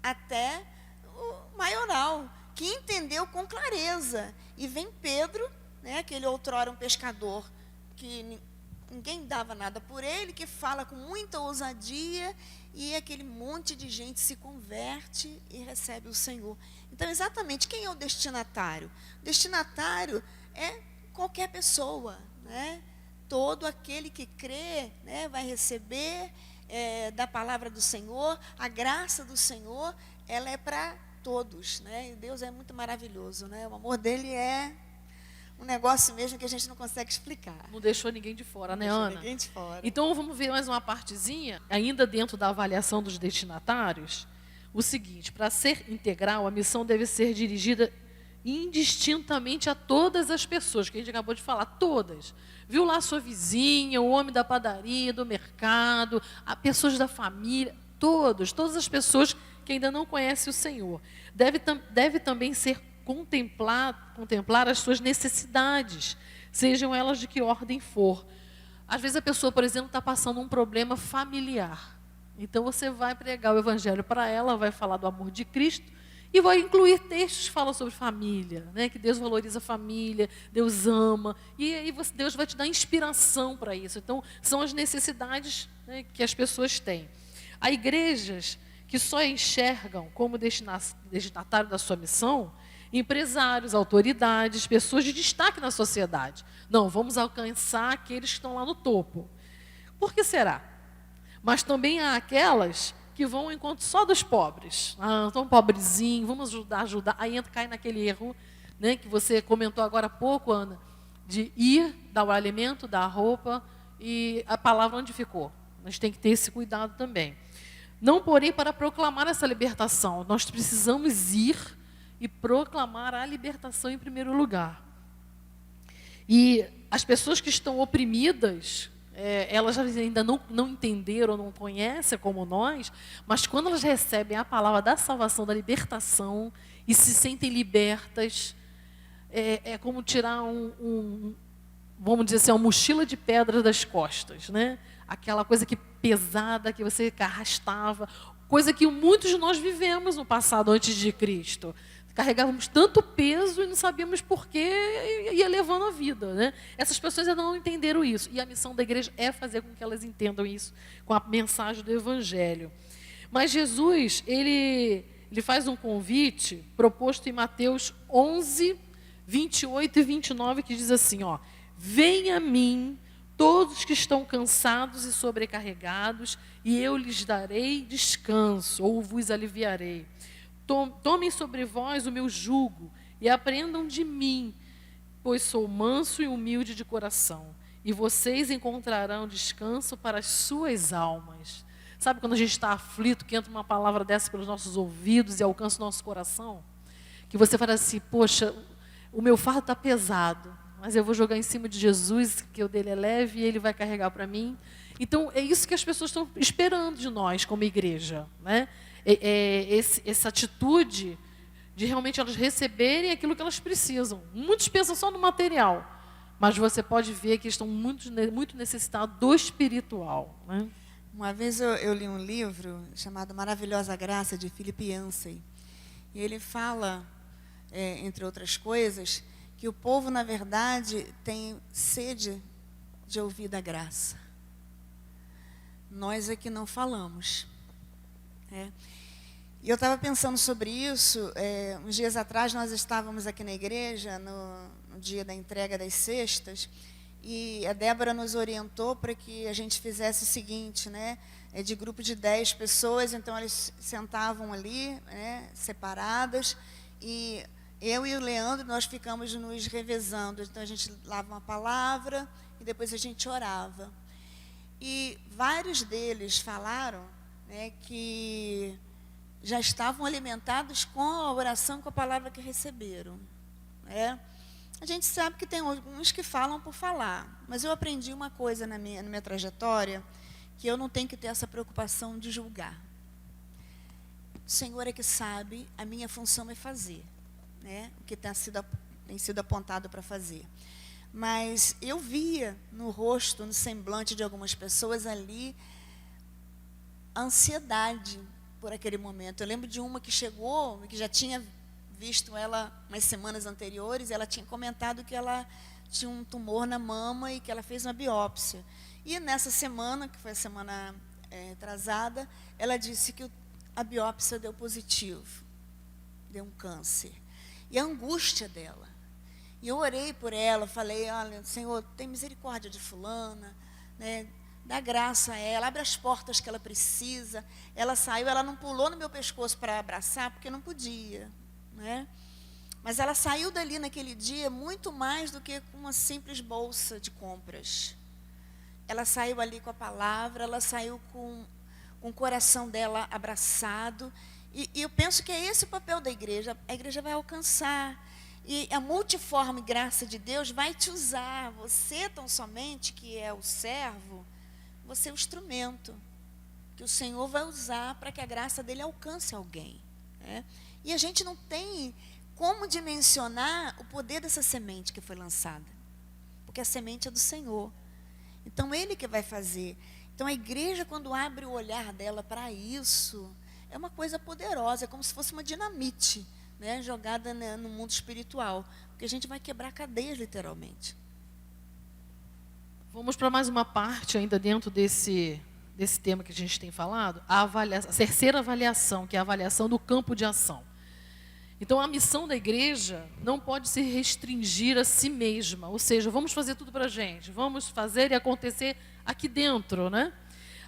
até o maioral, que entendeu com clareza. E vem Pedro, né, aquele outrora um pescador, que ninguém dava nada por ele, que fala com muita ousadia, e aquele monte de gente se converte e recebe o Senhor. Então, exatamente, quem é o destinatário? O destinatário é qualquer pessoa, né? Todo aquele que crê, né, vai receber da palavra do Senhor. A graça do Senhor, ela é para todos, né? E Deus é muito maravilhoso, né? O amor dele é um negócio mesmo que a gente não consegue explicar. Não deixou ninguém de fora, né, Ana? Ninguém de fora. Então, vamos ver mais uma partezinha, ainda dentro da avaliação dos destinatários. O seguinte: para ser integral, a missão deve ser dirigida indistintamente a todas as pessoas, que a gente acabou de falar, todas. Viu lá a sua vizinha, o homem da padaria, do mercado, as pessoas da família, todas as pessoas que ainda não conhecem o Senhor. Deve também ser contemplar as suas necessidades, sejam elas de que ordem for. Às vezes a pessoa, por exemplo, está passando um problema familiar. Então você vai pregar o evangelho para ela, vai falar do amor de Cristo e vai incluir textos que falam sobre família, né? Que Deus valoriza a família, Deus ama, e aí Deus vai te dar inspiração para isso. Então, são as necessidades, né, que as pessoas têm. Há igrejas que só enxergam como destinatário da sua missão empresários, autoridades, pessoas de destaque na sociedade. Não, vamos alcançar aqueles que estão lá no topo. Por que será? Mas também há aquelas que vão ao encontro só dos pobres. Tão pobrezinho, vamos ajudar. Aí cai naquele erro, né, que você comentou agora há pouco, Ana, de ir, dar o alimento, dar a roupa, e a palavra onde ficou. Nós temos que ter esse cuidado também. Não, porém, para proclamar essa libertação. Nós precisamos ir e proclamar a libertação em primeiro lugar. E as pessoas que estão oprimidas, elas ainda não entenderam, não conhecem como nós, mas quando elas recebem a palavra da salvação, da libertação, e se sentem libertas, é como tirar vamos dizer assim, uma mochila de pedras das costas, né? Aquela coisa que pesada, que você arrastava, coisa que muitos de nós vivemos no passado, antes de Cristo. Carregávamos tanto peso e não sabíamos por que ia levando a vida, né? Essas pessoas ainda não entenderam isso. E a missão da igreja é fazer com que elas entendam isso com a mensagem do Evangelho. Mas Jesus, ele faz um convite proposto em Mateus 11, 28 e 29, que diz assim, ó: venha a mim todos que estão cansados e sobrecarregados, e eu lhes darei descanso, ou vos aliviarei. Tomem sobre vós o meu jugo e aprendam de mim, pois sou manso e humilde de coração, e vocês encontrarão descanso para as suas almas. Sabe quando a gente está aflito, que entra uma palavra dessa pelos nossos ouvidos e alcança o nosso coração? Que você fala assim, poxa, o meu fardo está pesado, mas eu vou jogar em cima de Jesus, que o dele é leve e ele vai carregar para mim. Então, é isso que as pessoas estão esperando de nós como igreja, né? Essa atitude de realmente elas receberem aquilo que elas precisam. Muitos pensam só no material, mas você pode ver que estão muito necessitados do espiritual, né? Uma vez eu li um livro chamado Maravilhosa Graça, de Philip Yancey. E ele fala, entre outras coisas, que o povo, na verdade, tem sede de ouvir da graça. Nós é que não falamos. E eu estava pensando sobre isso, uns dias atrás nós estávamos aqui na igreja, no dia da entrega das cestas, e a Débora nos orientou para que a gente fizesse o seguinte, né? De grupo de 10 pessoas, então eles sentavam ali, né, separadas, e eu e o Leandro, nós ficamos nos revezando. Então a gente lava uma palavra e depois a gente orava. E vários deles falaram, né, que já estavam alimentados com a oração, com a palavra que receberam. A gente sabe que tem alguns que falam por falar, mas eu aprendi uma coisa na minha trajetória, que eu não tenho que ter essa preocupação de julgar. O Senhor é que sabe, a minha função é fazer, né, o que tem sido apontado para fazer. Mas eu via no rosto, no semblante de algumas pessoas ali, a ansiedade por aquele momento. Eu lembro de uma que chegou, que já tinha visto ela umas semanas anteriores, ela tinha comentado que ela tinha um tumor na mama e que ela fez uma biópsia. E nessa semana, que foi a semana atrasada, ela disse que a biópsia deu positivo, deu um câncer. E a angústia dela. E eu orei por ela, falei, olha, Senhor, tem misericórdia de fulana, né? Dá graça a ela, abre as portas que ela precisa. Ela saiu, ela não pulou no meu pescoço para abraçar, porque não podia, né? Mas ela saiu dali naquele dia muito mais do que com uma simples bolsa de compras. Ela saiu ali com a palavra, ela saiu com o coração dela abraçado. E eu penso que é esse o papel da igreja. A igreja vai alcançar. E a multiforme graça de Deus vai te usar. Você tão somente, que é o servo, você é o instrumento que o Senhor vai usar para que a graça dele alcance alguém, né? E a gente não tem como dimensionar o poder dessa semente que foi lançada, porque a semente é do Senhor. Então, Ele que vai fazer. Então, a igreja, quando abre o olhar dela para isso, é uma coisa poderosa, é como se fosse uma dinamite, né, jogada, né, no mundo espiritual, porque a gente vai quebrar cadeias, literalmente. Vamos para mais uma parte ainda dentro desse tema que a gente tem falado, a terceira avaliação, que é a avaliação do campo de ação. Então, a missão da igreja não pode se restringir a si mesma, ou seja, vamos fazer tudo para a gente, vamos fazer e acontecer aqui dentro, né?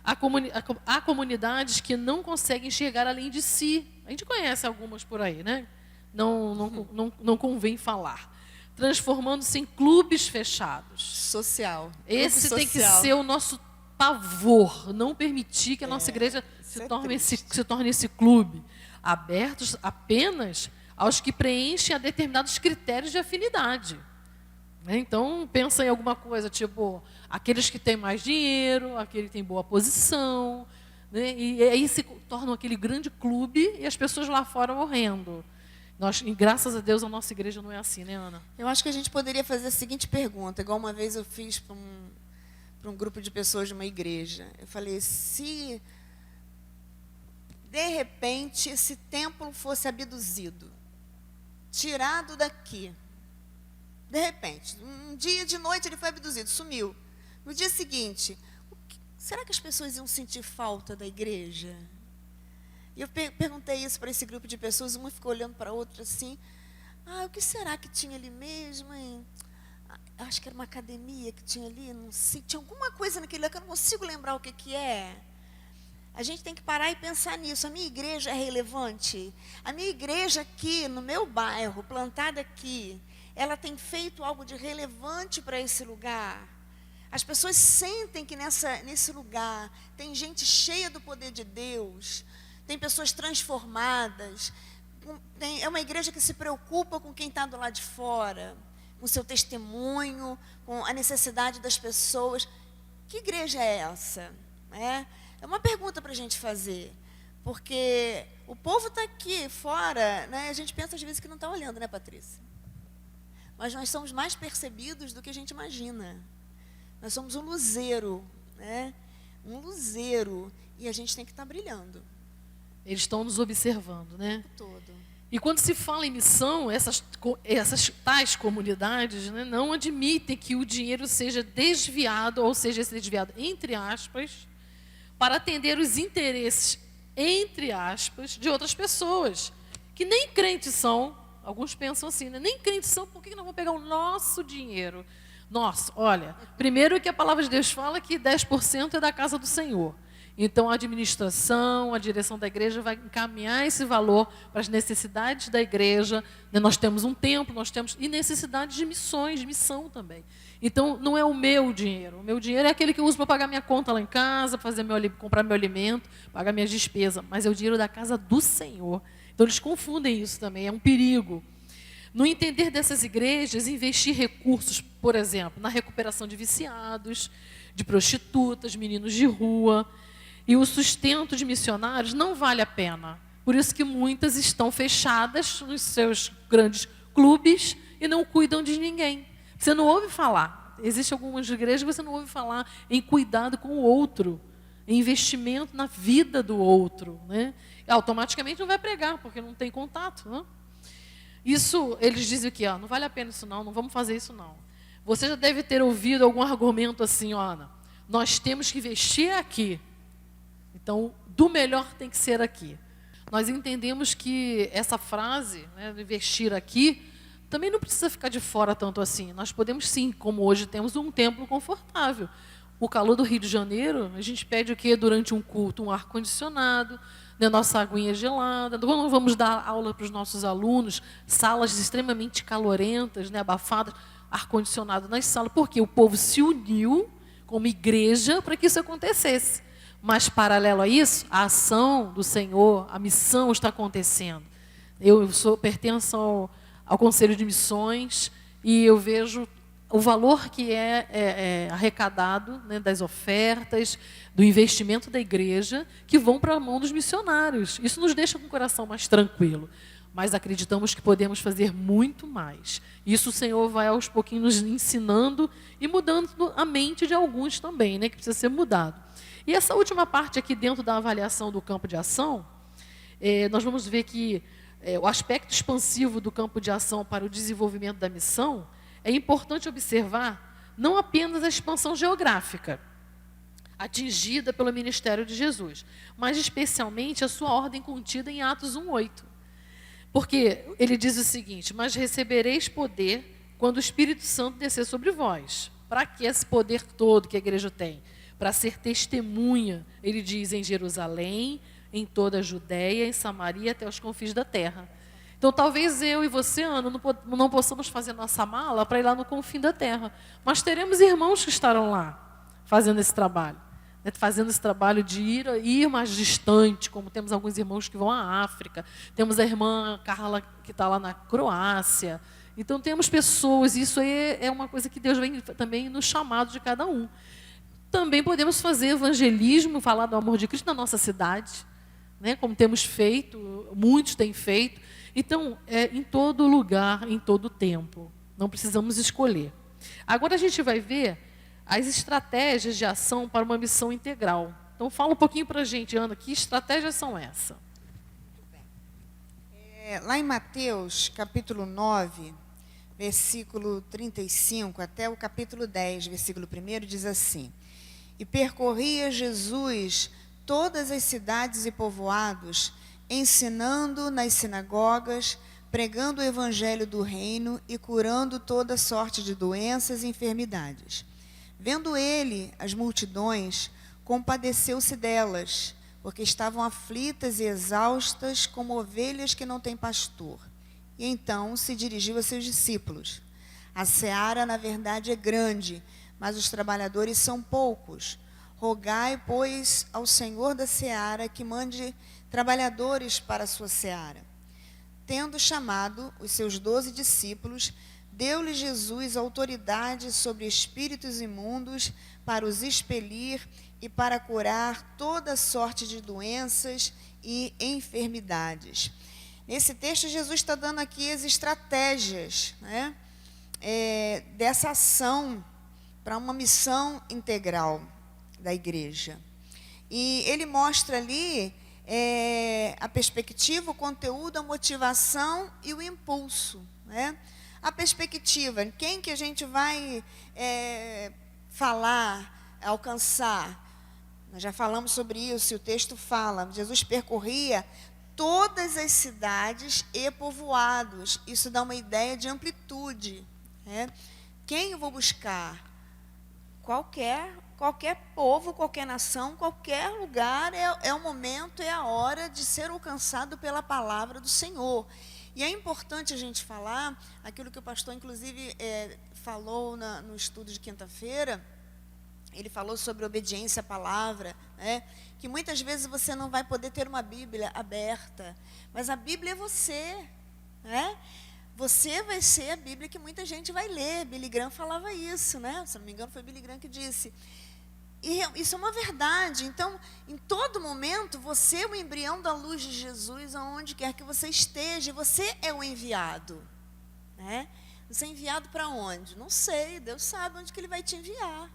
Há comunidades que não conseguem enxergar além de si. A gente conhece algumas por aí, né? Não convém falar. Transformando-se em clubes fechados. Social. Esse tem que ser o nosso pavor, não permitir que a nossa igreja se torne esse clube, abertos apenas aos que preenchem a determinados critérios de afinidade. né? Então, pensa em alguma coisa, tipo, aqueles que têm mais dinheiro, aquele que tem boa posição, né? E aí se torna aquele grande clube e as pessoas lá fora morrendo. E graças a Deus, a nossa igreja não é assim, né, Ana? Eu acho que a gente poderia fazer a seguinte pergunta, igual uma vez eu fiz para um grupo de pessoas de uma igreja. Eu falei, se de repente esse templo fosse abduzido, tirado daqui, de repente, um dia de noite ele foi abduzido, sumiu. No dia seguinte, será que as pessoas iam sentir falta da igreja? E eu perguntei isso para esse grupo de pessoas, uma ficou olhando para a outra assim, o que será que tinha ali mesmo, hein? Acho que era uma academia que tinha ali, não sei, tinha alguma coisa naquele lugar que eu não consigo lembrar o que é. A gente tem que parar e pensar nisso. A minha igreja é relevante? A minha igreja aqui, no meu bairro, plantada aqui, ela tem feito algo de relevante para esse lugar? As pessoas sentem que nesse lugar tem gente cheia do poder de Deus, tem pessoas transformadas, é uma igreja que se preocupa com quem está do lado de fora, com o seu testemunho, com a necessidade das pessoas. Que igreja é essa? É uma pergunta para a gente fazer, porque o povo está aqui fora, né? A gente pensa às vezes que não está olhando, né, Patrícia? Mas nós somos mais percebidos do que a gente imagina. Nós somos um luzeiro, né? Um luzeiro, e a gente tem que estar brilhando. Eles estão nos observando, né? O tempo todo. E quando se fala em missão, essas tais comunidades, né, não admitem que o dinheiro seja desviado, ou seja, desviado, entre aspas, para atender os interesses, entre aspas, de outras pessoas, que nem crentes são. Alguns pensam assim, né? Nem crentes são, por que não vão pegar o nosso dinheiro? Nossa, olha, primeiro que a palavra de Deus fala que 10% é da casa do Senhor. Então, a administração, a direção da igreja vai encaminhar esse valor para as necessidades da igreja. Nós temos um templo, nós temos e necessidades de missões, de missão também. Então, não é o meu dinheiro. O meu dinheiro é aquele que eu uso para pagar minha conta lá em casa, comprar meu alimento, pagar minhas despesas. Mas é o dinheiro da casa do Senhor. Então, eles confundem isso também, é um perigo. No entender dessas igrejas, investir recursos, por exemplo, na recuperação de viciados, de prostitutas, meninos de rua, e o sustento de missionários não vale a pena. Por isso que muitas estão fechadas nos seus grandes clubes e não cuidam de ninguém. Você não ouve falar. Existem algumas igrejas que você não ouve falar em cuidado com o outro, em investimento na vida do outro, né? E automaticamente não vai pregar, porque não tem contato, né? Isso, eles dizem que não vale a pena isso não vamos fazer isso não. Você já deve ter ouvido algum argumento assim, Ana, nós temos que investir aqui. Então, do melhor tem que ser aqui. Nós entendemos que essa frase, né, investir aqui, também não precisa ficar de fora tanto assim. Nós podemos sim, como hoje temos um templo confortável. O calor do Rio de Janeiro, a gente pede o quê? Durante um culto, um ar-condicionado, né, nossa aguinha gelada. Quando vamos dar aula para os nossos alunos, salas extremamente calorentas, né, abafadas, ar-condicionado nas salas, porque o povo se uniu como igreja para que isso acontecesse. Mas, paralelo a isso, a ação do Senhor, a missão está acontecendo. Eu pertenço ao Conselho de Missões e eu vejo o valor que é arrecadado, né, das ofertas, do investimento da igreja, que vão para a mão dos missionários. Isso nos deixa com o coração mais tranquilo. Mas acreditamos que podemos fazer muito mais. Isso o Senhor vai aos pouquinhos nos ensinando e mudando a mente de alguns também, né, que precisa ser mudado. E essa última parte aqui dentro da avaliação do campo de ação, nós vamos ver que o aspecto expansivo do campo de ação para o desenvolvimento da missão é importante observar não apenas a expansão geográfica atingida pelo ministério de Jesus, mas especialmente a sua ordem contida em Atos 1:8. Porque ele diz o seguinte, mas recebereis poder quando o Espírito Santo descer sobre vós. Para que esse poder todo que a igreja tem? Para ser testemunha, ele diz, em Jerusalém, em toda a Judéia, em Samaria, até os confins da terra. Então, talvez eu e você, Ana, não possamos fazer nossa mala para ir lá no confim da terra. Mas teremos irmãos que estarão lá, fazendo esse trabalho. Né? Fazendo esse trabalho de ir mais distante, como temos alguns irmãos que vão à África. Temos a irmã Carla, que está lá na Croácia. Então, temos pessoas, isso aí é uma coisa que Deus vem também no chamado de cada um. Também podemos fazer evangelismo, falar do amor de Cristo na nossa cidade, né? Como temos feito, muitos têm feito. Então, em todo lugar, em todo tempo. Não precisamos escolher. Agora a gente vai ver as estratégias de ação para uma missão integral. Então, fala um pouquinho para a gente, Ana, que estratégias são essas? Lá em Mateus, capítulo 9, versículo 35, até o capítulo 10, versículo 1, diz assim: E percorria Jesus todas as cidades e povoados, ensinando nas sinagogas, pregando o evangelho do reino e curando toda sorte de doenças e enfermidades. Vendo ele as multidões, compadeceu-se delas, porque estavam aflitas e exaustas, como ovelhas que não têm pastor. E então se dirigiu a seus discípulos: A seara, na verdade, é grande, mas os trabalhadores são poucos. Rogai, pois, ao Senhor da seara que mande trabalhadores para a sua seara. Tendo chamado os seus 12 discípulos, deu-lhe Jesus autoridade sobre espíritos imundos para os expelir e para curar toda sorte de doenças e enfermidades. Nesse texto, Jesus está dando aqui as estratégias, né, dessa ação para uma missão integral da igreja. E ele mostra ali a perspectiva, o conteúdo, a motivação e o impulso, né? A perspectiva, quem que a gente vai falar, alcançar? Nós já falamos sobre isso, e o texto fala, Jesus percorria todas as cidades e povoados. Isso dá uma ideia de amplitude, né? Quem eu vou buscar? Qualquer povo, qualquer nação, qualquer lugar é o momento, é a hora de ser alcançado pela palavra do Senhor. E é importante a gente falar aquilo que o pastor, inclusive, falou no estudo de quinta-feira. Ele falou sobre obediência à palavra, né? Que muitas vezes você não vai poder ter uma Bíblia aberta, mas a Bíblia é você, né? Você vai ser a Bíblia que muita gente vai ler. Billy Graham falava isso, né? Se não me engano, foi Billy Graham que disse. E isso é uma verdade. Então, em todo momento, você é o embrião da luz de Jesus, aonde quer que você esteja. Você é o enviado, você é enviado para onde? Não sei, Deus sabe onde que Ele vai te enviar,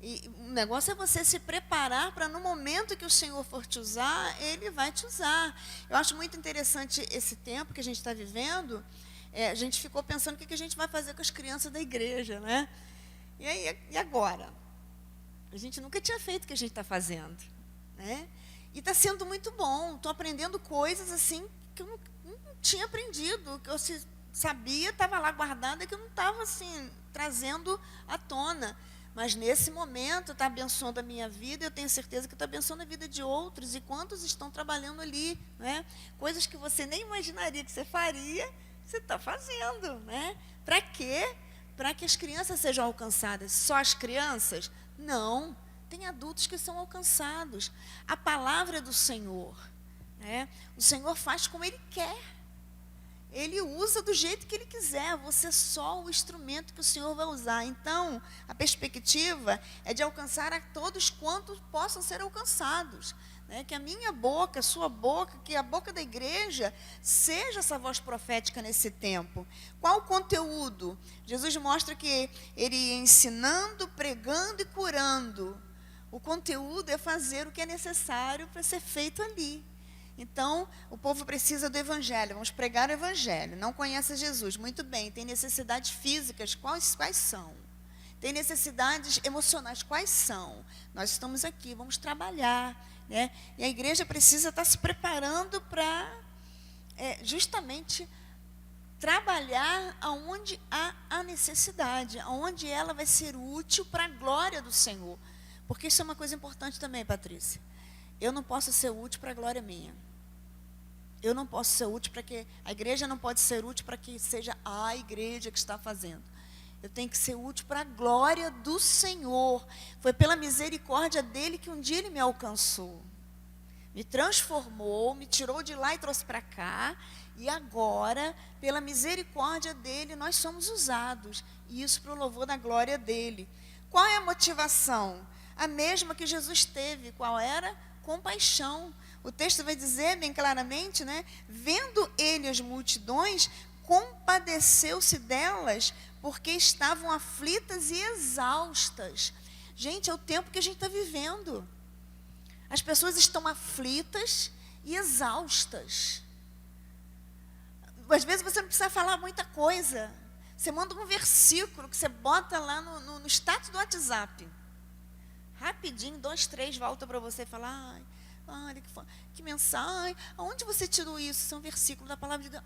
E o negócio é você se preparar para, no momento que o Senhor for te usar, Ele vai te usar. Eu acho muito interessante esse tempo que a gente está vivendo. A gente ficou pensando o que a gente vai fazer com as crianças da igreja, E aí, e agora? A gente nunca tinha feito o que a gente está fazendo, E está sendo muito bom. Estou aprendendo coisas assim que eu não tinha aprendido, que eu sabia, estava lá guardada, que eu não estava assim trazendo à tona. Mas nesse momento está abençoando a minha vida, eu tenho certeza que está abençoando a vida de outros. E quantos estão trabalhando ali, Coisas que você nem imaginaria que você faria, você está fazendo, Para quê? Para que as crianças sejam alcançadas. Só as crianças? Não. Tem adultos que são alcançados. A palavra do Senhor, O Senhor faz como Ele quer. Ele usa do jeito que Ele quiser. Você é só o instrumento que o Senhor vai usar. Então, a perspectiva é de alcançar a todos quantos possam ser alcançados. Que a minha boca, a sua boca, que a boca da igreja seja essa voz profética nesse tempo. Qual o conteúdo? Jesus mostra que Ele ia ensinando, pregando e curando. O conteúdo é fazer o que é necessário para ser feito ali. Então, o povo precisa do evangelho, vamos pregar o evangelho. Não conhece Jesus, muito bem, tem necessidades físicas, quais são? Tem necessidades emocionais, quais são? Nós estamos aqui, vamos trabalhar, E a igreja precisa estar se preparando para justamente trabalhar aonde há a necessidade, aonde ela vai ser útil para a glória do Senhor. Porque isso é uma coisa importante também, Patrícia. Eu não posso ser útil para a glória minha. Eu não posso ser útil para que... A igreja não pode ser útil para que seja a igreja que está fazendo. Eu tenho que ser útil para a glória do Senhor. Foi pela misericórdia dEle que um dia Ele me alcançou. me transformou, me tirou de lá e trouxe para cá, e agora, pela misericórdia dele, nós somos usados, e isso para o louvor da glória dele. Qual é a motivação? A mesma que Jesus teve. Qual era? Compaixão. O texto vai dizer bem claramente, né? Vendo ele as multidões, compadeceu-se delas, porque estavam aflitas e exaustas. Gente, é o tempo que a gente está vivendo. As pessoas estão aflitas e exaustas. Às vezes você não precisa falar muita coisa. Você manda um versículo que você bota lá no status do WhatsApp. Rapidinho, 2, 3, volta para você falar, olha que mensagem, aonde você tirou isso? Isso é um versículo da palavra de Deus.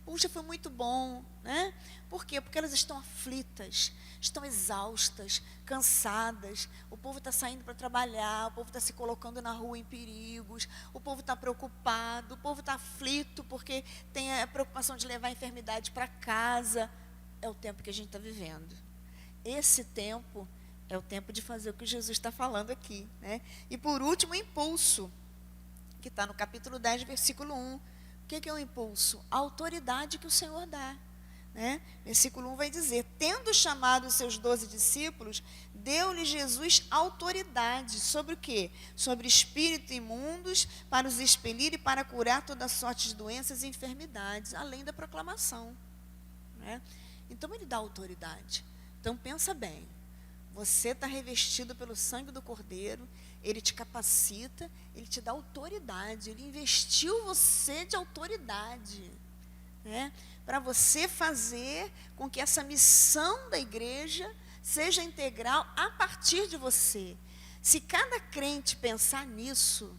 Puxa, foi muito bom, né? Por quê? Porque elas estão aflitas, estão exaustas, cansadas. O povo está saindo para trabalhar, o povo está se colocando na rua em perigos, o povo está preocupado, o povo está aflito porque tem a preocupação de levar a enfermidade para casa. É o tempo que a gente está vivendo. Esse tempo é o tempo de fazer o que Jesus está falando aqui, né? E por último, o impulso, que está no capítulo 10, versículo 1. O que é o impulso? A autoridade que o Senhor dá, né? Versículo 1 vai dizer, tendo chamado os seus 12 discípulos, deu-lhe Jesus autoridade sobre o quê? Sobre espíritos imundos, para os expelir e para curar toda sorte de doenças e enfermidades, além da proclamação, né? Então ele dá autoridade. Então pensa bem, você está revestido pelo sangue do Cordeiro, ele te capacita, ele te dá autoridade, ele investiu você de autoridade, né? Para você fazer com que essa missão da igreja seja integral a partir de você. Se cada crente pensar nisso,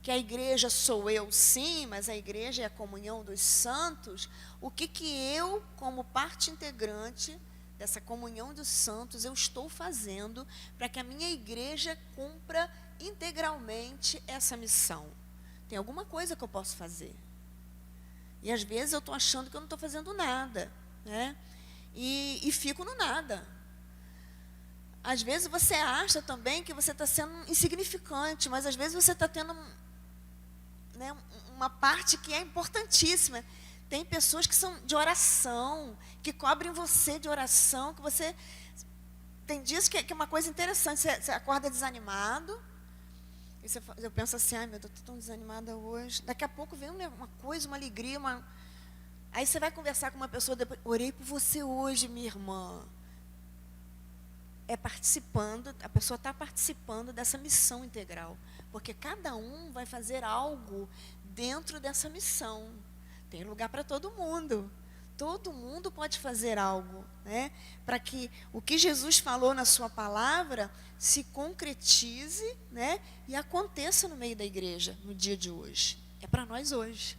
que a igreja sou eu sim, mas a igreja é a comunhão dos santos, o que eu, como parte integrante dessa comunhão dos santos, eu estou fazendo para que a minha igreja cumpra integralmente essa missão? Tem alguma coisa que eu posso fazer. E às vezes eu estou achando que eu não estou fazendo nada, né? E fico no nada. Às vezes você acha também que você está sendo insignificante, mas às vezes você está tendo, né, uma parte que é importantíssima. Tem pessoas que são de oração, que cobrem você de oração, que você... Tem dias que é uma coisa interessante, você acorda desanimado, e eu penso assim, ai meu Deus, estou tão desanimada hoje. Daqui a pouco vem uma coisa, uma alegria, Aí você vai conversar com uma pessoa, depois, orei por você hoje, minha irmã. É participando, a pessoa está participando dessa missão integral, porque cada um vai fazer algo dentro dessa missão. Tem lugar para todo mundo. Todo mundo pode fazer algo, né? Para que o que Jesus falou na sua palavra se concretize, né? E aconteça no meio da igreja, no dia de hoje. É para nós hoje.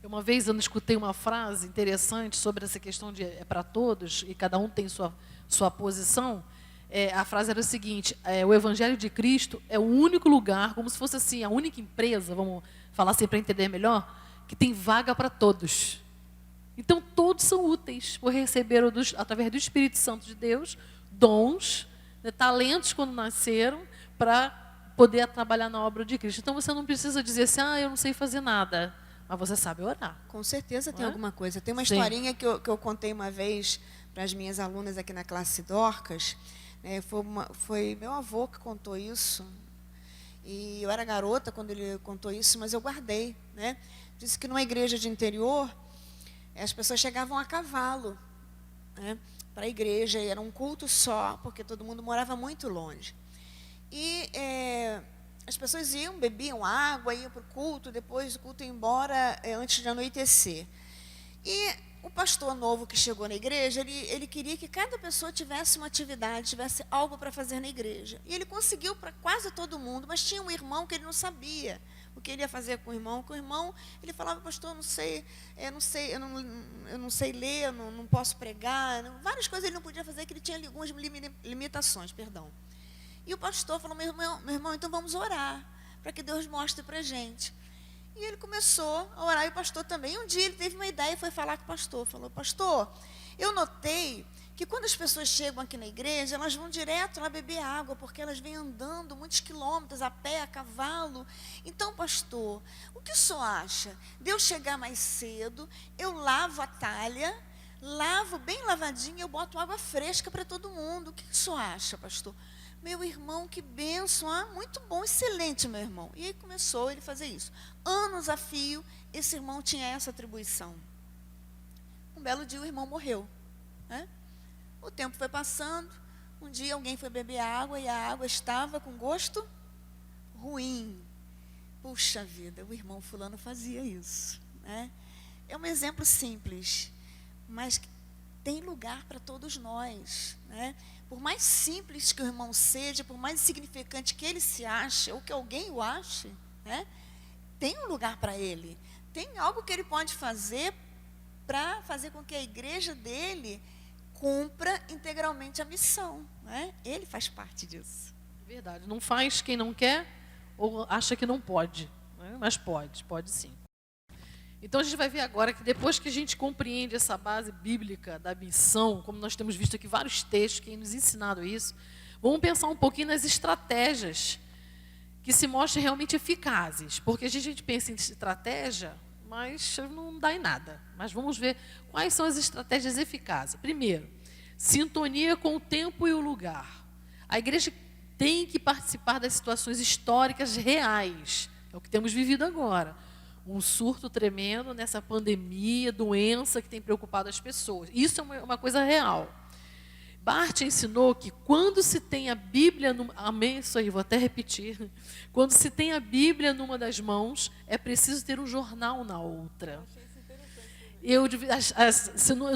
Uma vez eu escutei uma frase interessante sobre essa questão de é para todos, e cada um tem sua posição. A frase era o seguinte, o Evangelho de Cristo é o único lugar, como se fosse assim, a única empresa, vamos falar assim para entender melhor, que tem vaga para todos. Então todos são úteis, por receber através do Espírito Santo de Deus, dons, né, talentos quando nasceram, para poder trabalhar na obra de Cristo. Então você não precisa dizer assim, eu não sei fazer nada, mas você sabe orar. Com certeza tem alguma coisa. Tem uma Sim. historinha que eu contei uma vez para as minhas alunas aqui na classe Dorcas. Foi meu avô que contou isso. E eu era garota quando ele contou isso, mas eu guardei, né? Disse que numa igreja de interior, as pessoas chegavam a cavalo, né, para a igreja, e era um culto só, porque todo mundo morava muito longe. E as pessoas iam, bebiam água, iam para o culto, depois do culto ia embora antes de anoitecer. E o pastor novo que chegou na igreja, ele queria que cada pessoa tivesse uma atividade, tivesse algo para fazer na igreja. E ele conseguiu para quase todo mundo, mas tinha um irmão que ele não sabia o que ele ia fazer com o irmão. Com o irmão, ele falava, pastor, eu não sei ler, eu não posso pregar, várias coisas ele não podia fazer, que ele tinha algumas limitações, perdão. E o pastor falou, meu irmão, então vamos orar, para que Deus mostre para a gente. E ele começou a orar, e o pastor também. Um dia ele teve uma ideia e foi falar com o pastor. Falou, pastor, eu notei que quando as pessoas chegam aqui na igreja, elas vão direto lá beber água, porque elas vêm andando muitos quilômetros a pé, a cavalo. Então, pastor, o que o senhor acha? De eu chegar mais cedo, eu lavo a talha, lavo bem lavadinha, eu boto água fresca para todo mundo. O que o senhor acha, pastor? Meu irmão, que bênção, muito bom, excelente, meu irmão. E aí começou ele a fazer isso. Anos a fio, esse irmão tinha essa atribuição. Um belo dia o irmão morreu, né? O tempo foi passando, um dia alguém foi beber água e a água estava com gosto ruim. Puxa vida, o irmão fulano fazia isso, né? É um exemplo simples, mas tem lugar para todos nós, né? Por mais simples que o irmão seja, por mais insignificante que ele se ache, ou que alguém o ache, né? Tem um lugar para ele. Tem algo que ele pode fazer para fazer com que a igreja dele cumpra integralmente a missão, né? Ele faz parte disso. Verdade. Não faz quem não quer ou acha que não pode, né? Mas pode sim. Então a gente vai ver agora que depois que a gente compreende essa base bíblica da missão, como nós temos visto aqui vários textos que têm nos ensinado isso, vamos pensar um pouquinho nas estratégias que se mostrem realmente eficazes. Porque a gente pensa em estratégia, mas não dá em nada. Mas vamos ver quais são as estratégias eficazes. Primeiro, sintonia com o tempo e o lugar. A igreja tem que participar das situações históricas reais. É o que temos vivido agora. Um surto tremendo nessa pandemia, doença que tem preocupado as pessoas. Isso é uma coisa real. Barth ensinou que quando se tem a Bíblia, amém isso aí, vou até repetir. Quando se tem a Bíblia numa das mãos, é preciso ter um jornal na outra. Eu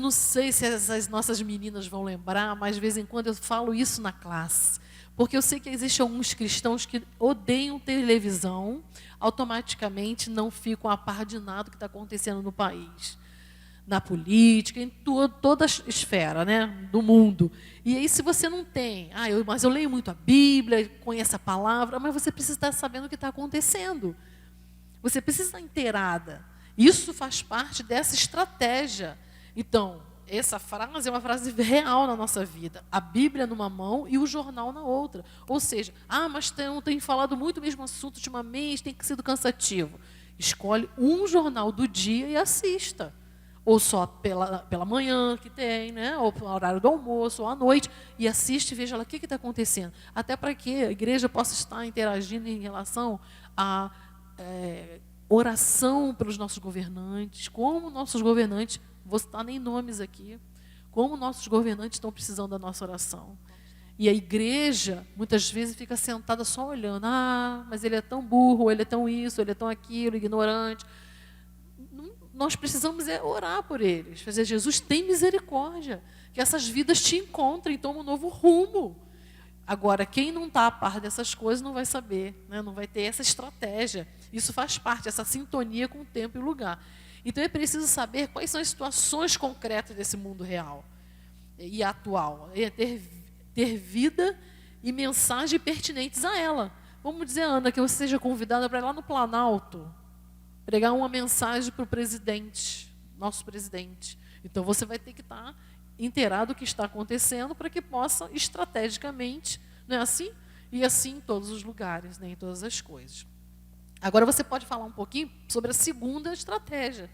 não sei se as nossas meninas vão lembrar, mas de vez em quando eu falo isso na classe. Porque eu sei que existem alguns cristãos que odeiam televisão, automaticamente não ficam a par de nada que está acontecendo no país. Na política, em toda a esfera, né, do mundo. E aí, se você não tem, mas eu leio muito a Bíblia, conheço a palavra, mas você precisa estar sabendo o que está acontecendo. Você precisa estar inteirada. Isso faz parte dessa estratégia. Então, essa frase é uma frase real na nossa vida. A Bíblia numa mão e o jornal na outra. Ou seja, mas tem falado muito o mesmo assunto ultimamente, tem sido cansativo. Escolhe um jornal do dia e assista. Ou só pela manhã que tem, né? Ou no horário do almoço, ou à noite, e assiste e veja lá o que está acontecendo. Até para que a igreja possa estar interagindo em relação à oração pelos nossos governantes, como nossos governantes, vou citar nem nomes aqui, como nossos governantes estão precisando da nossa oração. E a igreja, muitas vezes, fica sentada só olhando. Mas ele é tão burro, ele é tão isso, ele é tão aquilo, ignorante. Nós precisamos orar por eles. Fazer, Jesus, tem misericórdia. Que essas vidas te encontrem, tomem um novo rumo. Agora, quem não está a par dessas coisas não vai saber, né? Não vai ter essa estratégia. Isso faz parte, essa sintonia com o tempo e o lugar. Então, é preciso saber quais são as situações concretas desse mundo real e atual. Ter vida e mensagem pertinentes a ela. Vamos dizer, Ana, que você seja convidada para ir lá no Planalto pregar uma mensagem para o presidente, nosso presidente. Então, você vai ter que estar inteirado do que está acontecendo para que possa, estrategicamente, não é assim? E assim em todos os lugares, né, em todas as coisas. Agora, você pode falar um pouquinho sobre a segunda estratégia.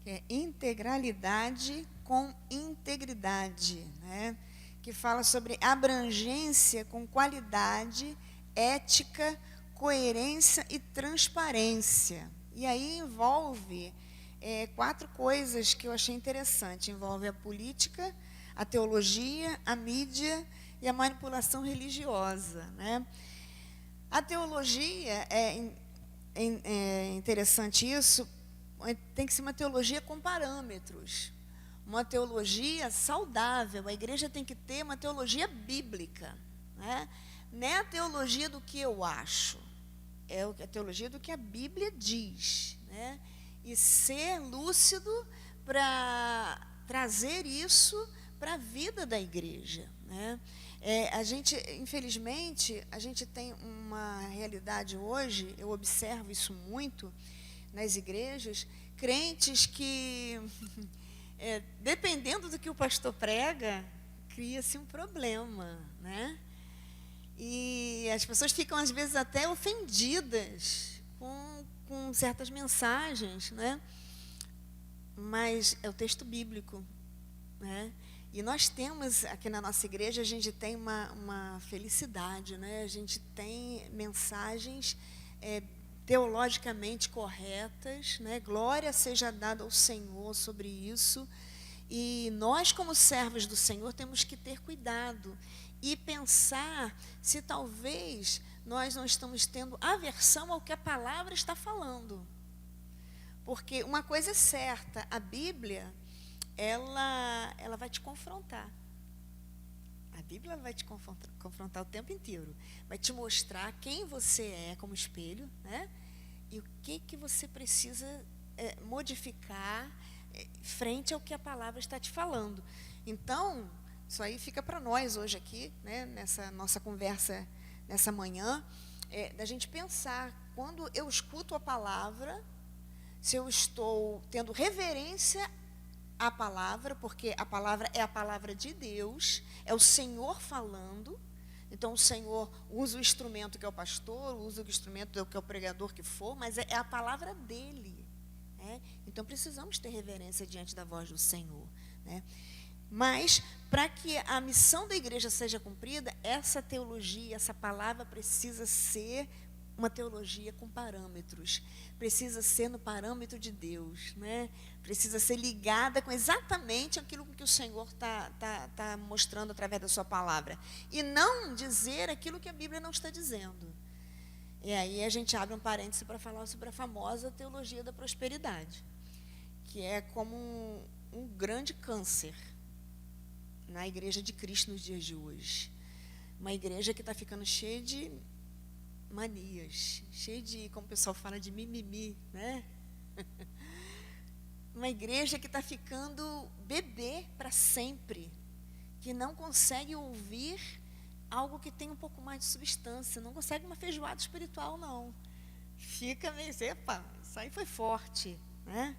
Que é integralidade com integridade, né? Que fala sobre abrangência com qualidade, ética, coerência e transparência. E aí envolve 4 coisas que eu achei interessante. Envolve a política, a teologia, a mídia e a manipulação religiosa, né? A teologia, é interessante isso, tem que ser uma teologia com parâmetros. Uma teologia saudável. A igreja tem que ter uma teologia bíblica, né? Não é a teologia do que eu acho. É a teologia do que a Bíblia diz, né? E ser lúcido para trazer isso para a vida da igreja, né? Infelizmente, a gente tem uma realidade hoje, eu observo isso muito nas igrejas, crentes que, dependendo do que o pastor prega, cria-se um problema, né? E as pessoas ficam, às vezes, até ofendidas com certas mensagens, né? Mas é o texto bíblico, né? E nós temos, aqui na nossa igreja, a gente tem uma felicidade, né? A gente tem mensagens teologicamente corretas, né? Glória seja dada ao Senhor sobre isso. E nós, como servos do Senhor, temos que ter cuidado e pensar se talvez nós não estamos tendo aversão ao que a palavra está falando. Porque uma coisa é certa, a Bíblia, ela vai te confrontar. A Bíblia vai te confrontar o tempo inteiro. Vai te mostrar quem você é como espelho, né? E o que você precisa modificar frente ao que a palavra está te falando. Então, isso aí fica para nós hoje aqui, né, nessa nossa conversa, nessa manhã, da gente pensar, quando eu escuto a palavra, se eu estou tendo reverência à palavra, porque a palavra é a palavra de Deus, é o Senhor falando. Então, o Senhor usa o instrumento que é o pastor, usa o instrumento que é o pregador que for, mas é a palavra dele. Então, precisamos ter reverência diante da voz do Senhor, né? Mas, para que a missão da igreja seja cumprida, essa teologia, essa palavra precisa ser uma teologia com parâmetros, precisa ser no parâmetro de Deus, né? Precisa ser ligada com exatamente aquilo que o Senhor tá mostrando através da sua palavra, e não dizer aquilo que a Bíblia não está dizendo. E aí a gente abre um parêntese para falar sobre a famosa teologia da prosperidade, que é como um grande câncer na igreja de Cristo nos dias de hoje. Uma igreja que está ficando cheia de manias, cheia de, como o pessoal fala, de mimimi, né? Uma igreja que está ficando bebê para sempre, que não consegue ouvir algo que tem um pouco mais de substância, não consegue uma feijoada espiritual, não. Fica meio, epa, isso aí foi forte, né?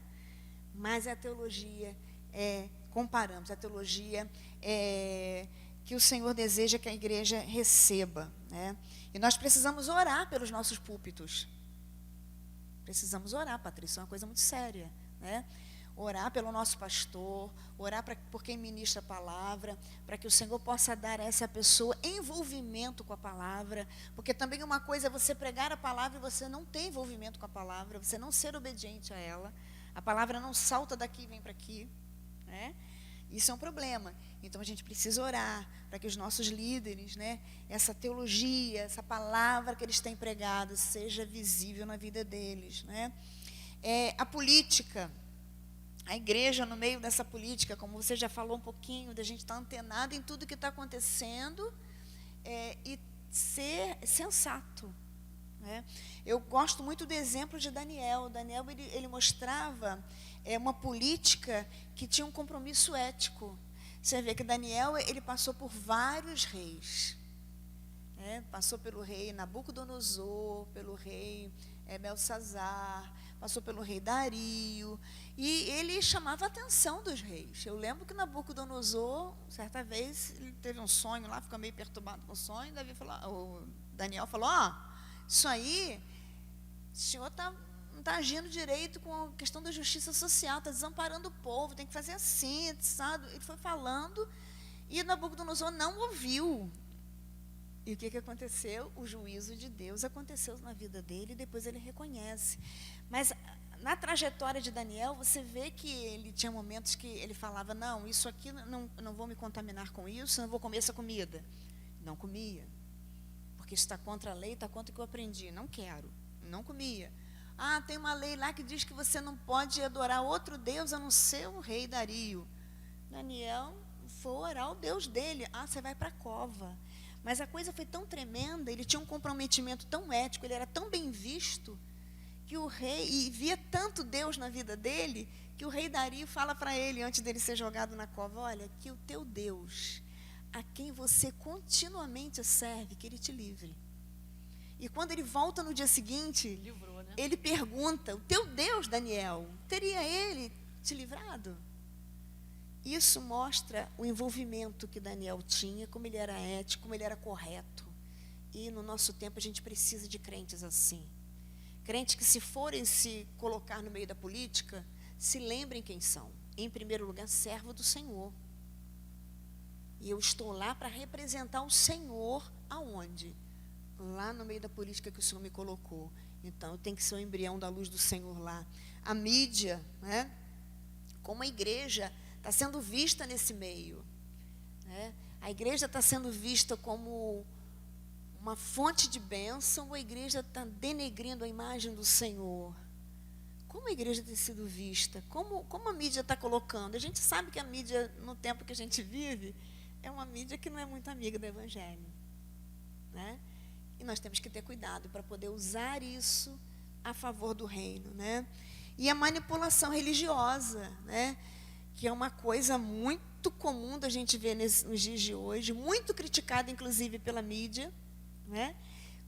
Mas a teologia comparamos, a teologia que o Senhor deseja que a igreja receba, né? E nós precisamos orar pelos nossos púlpitos. Precisamos orar, Patrícia, é uma coisa muito séria, né? Orar pelo nosso pastor, orar por quem ministra a palavra, para que o Senhor possa dar a essa pessoa envolvimento com a palavra, porque também uma coisa é você pregar a palavra e você não ter envolvimento com a palavra, você não ser obediente a ela, a palavra não salta daqui e vem para aqui, né? Isso é um problema. Então a gente precisa orar para que os nossos líderes, né, essa teologia, essa palavra que eles têm pregado seja visível na vida deles, né? A política, a igreja no meio dessa política, como você já falou um pouquinho, da gente estar antenado em tudo que está acontecendo, e ser sensato, né? Eu gosto muito do exemplo de Daniel. Daniel, ele mostrava uma política que tinha um compromisso ético. Você vê que Daniel, ele passou por vários reis, né? Passou pelo rei Nabucodonosor, pelo rei Belsazar, passou pelo rei Dario, e ele chamava a atenção dos reis. Eu lembro que Nabucodonosor, certa vez, ele teve um sonho lá, ficou meio perturbado com o sonho, o Daniel falou, isso aí, o senhor não está agindo direito com a questão da justiça social, está desamparando o povo, tem que fazer assim, sabe? Ele foi falando, e Nabucodonosor não ouviu. E o que aconteceu? O juízo de Deus aconteceu na vida dele, e depois ele reconhece. Mas na trajetória de Daniel, você vê que ele tinha momentos que ele falava, não, isso aqui, não vou me contaminar com isso, não vou comer essa comida. Não comia, porque isso está contra a lei, está contra o que eu aprendi. Não quero, não comia. Tem uma lei lá que diz que você não pode adorar outro Deus a não ser o rei Dario. Daniel foi orar ao Deus dele. Você vai para a cova. Mas a coisa foi tão tremenda, ele tinha um comprometimento tão ético, ele era tão bem visto, que o rei, e via tanto Deus na vida dele, que o rei Dario fala para ele, antes dele ser jogado na cova, olha, que o teu Deus, a quem você continuamente serve, que ele te livre. E quando ele volta no dia seguinte, livrou, né? Ele pergunta, o teu Deus, Daniel, teria ele te livrado? Isso mostra o envolvimento que Daniel tinha, como ele era ético, como ele era correto. E no nosso tempo a gente precisa de crentes assim. Crentes que, se forem se colocar no meio da política, se lembrem quem são. Em primeiro lugar, servo do Senhor. E eu estou lá para representar o Senhor aonde? Lá no meio da política que o Senhor me colocou. Então, eu tenho que ser o embrião da luz do Senhor lá. A mídia, né? Como a igreja está sendo vista nesse meio. Né? A igreja está sendo vista como uma fonte de bênção, ou a igreja está denegrindo a imagem do Senhor? Como a igreja tem sido vista? Como a mídia está colocando? A gente sabe que a mídia, no tempo que a gente vive, é uma mídia que não é muito amiga do Evangelho. Né? E nós temos que ter cuidado para poder usar isso a favor do reino. Né? E a manipulação religiosa, né? Que é uma coisa muito comum da gente ver nos dias de hoje, muito criticada, inclusive, pela mídia. Né?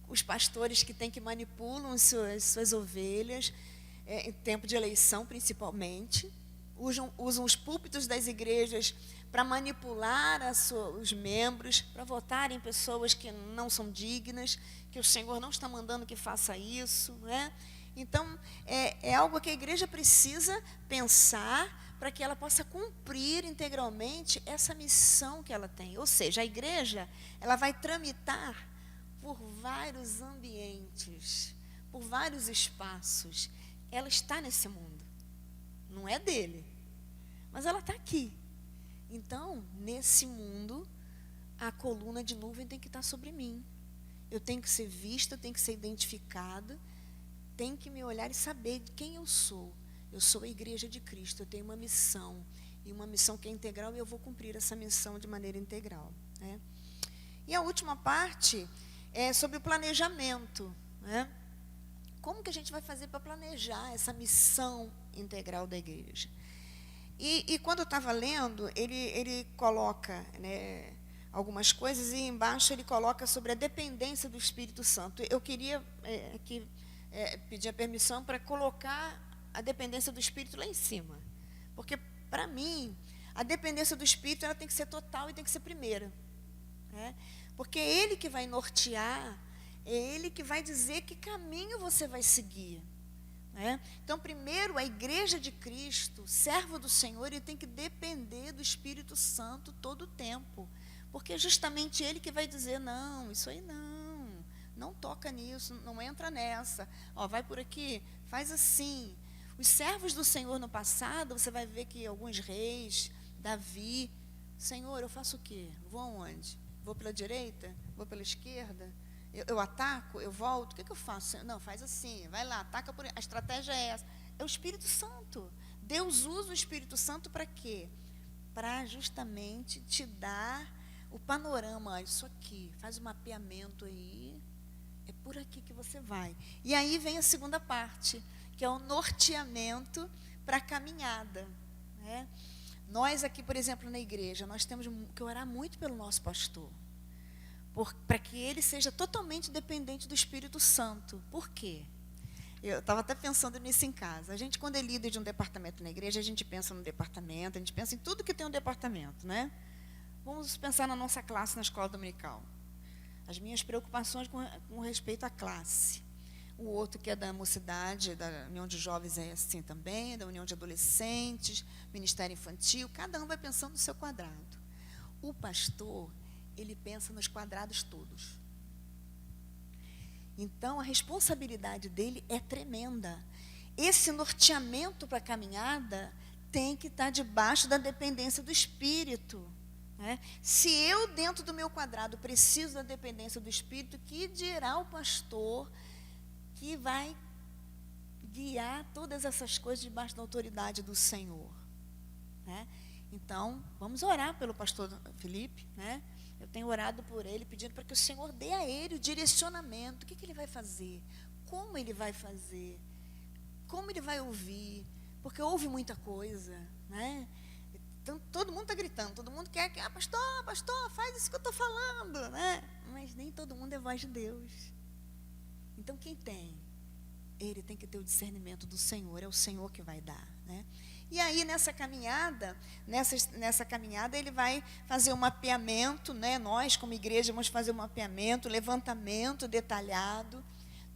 Os pastores que manipulam suas ovelhas, em tempo de eleição principalmente, usam os púlpitos das igrejas para manipular os membros, para votarem pessoas que não são dignas, que o Senhor não está mandando que faça isso. Né? Então, é algo que a igreja precisa pensar para que ela possa cumprir integralmente essa missão que ela tem. Ou seja, a igreja ela vai tramitar por vários ambientes, por vários espaços. Ela está nesse mundo. Não é dele, mas ela está aqui. Então, nesse mundo, a coluna de nuvem tem que estar sobre mim. Eu tenho que ser vista, eu tenho que ser identificada, tenho que me olhar e saber de quem eu sou. Eu sou a igreja de Cristo, eu tenho uma missão, e uma missão que é integral, e eu vou cumprir essa missão de maneira integral. Né? E a última parte é sobre o planejamento. Né? Como que a gente vai fazer para planejar essa missão integral da igreja? E quando eu estava lendo, ele coloca, né, algumas coisas, e embaixo ele coloca sobre a dependência do Espírito Santo. Eu queria pedir a permissão para colocar a dependência do Espírito lá em cima. Porque, para mim, a dependência do Espírito ela tem que ser total e tem que ser primeira. Né? Porque é Ele que vai nortear, é Ele que vai dizer que caminho você vai seguir. Né? Então, primeiro, a igreja de Cristo, servo do Senhor, ele tem que depender do Espírito Santo todo o tempo. Porque é justamente Ele que vai dizer, não, isso aí não toca nisso, não entra nessa. Ó, vai por aqui, faz assim. Os servos do Senhor no passado, você vai ver que alguns reis, Davi, Senhor, eu faço o quê? Vou aonde? Vou pela direita? Vou pela esquerda? Eu ataco? Eu volto? O que eu faço? Não, faz assim, vai lá, ataca por... A estratégia é essa. É o Espírito Santo. Deus usa o Espírito Santo para quê? Para justamente te dar o panorama. Isso aqui, faz um mapeamento aí, é por aqui que você vai. E aí vem a segunda parte, que é o norteamento para a caminhada. Né? Nós aqui, por exemplo, na igreja, nós temos que orar muito pelo nosso pastor, para que ele seja totalmente dependente do Espírito Santo. Por quê? Eu estava até pensando nisso em casa. A gente, quando é líder de um departamento na igreja, a gente pensa no departamento, a gente pensa em tudo que tem um departamento. Né? Vamos pensar na nossa classe na escola dominical. As minhas preocupações com respeito à classe. O outro que é da mocidade, da União de Jovens é assim também, da União de Adolescentes, Ministério Infantil, cada um vai pensando no seu quadrado. O pastor, ele pensa nos quadrados todos. Então, a responsabilidade dele é tremenda. Esse norteamento para a caminhada tem que estar debaixo da dependência do Espírito. Né? Se eu, dentro do meu quadrado, preciso da dependência do Espírito, que dirá o pastor que vai guiar todas essas coisas debaixo da autoridade do Senhor. Né? Então, vamos orar pelo pastor Felipe. Né? Eu tenho orado por ele, pedindo para que o Senhor dê a ele o direcionamento. O que ele vai fazer? Como ele vai fazer? Como ele vai ouvir? Porque ouve muita coisa. Né? Então, todo mundo está gritando, todo mundo quer que, pastor, faz isso que eu estou falando. Né? Mas nem todo mundo é voz de Deus. Então, quem tem? Ele tem que ter o discernimento do Senhor, é o Senhor que vai dar. Né? E aí, nessa caminhada, ele vai fazer um mapeamento, né? Nós, como igreja, vamos fazer um mapeamento, levantamento detalhado,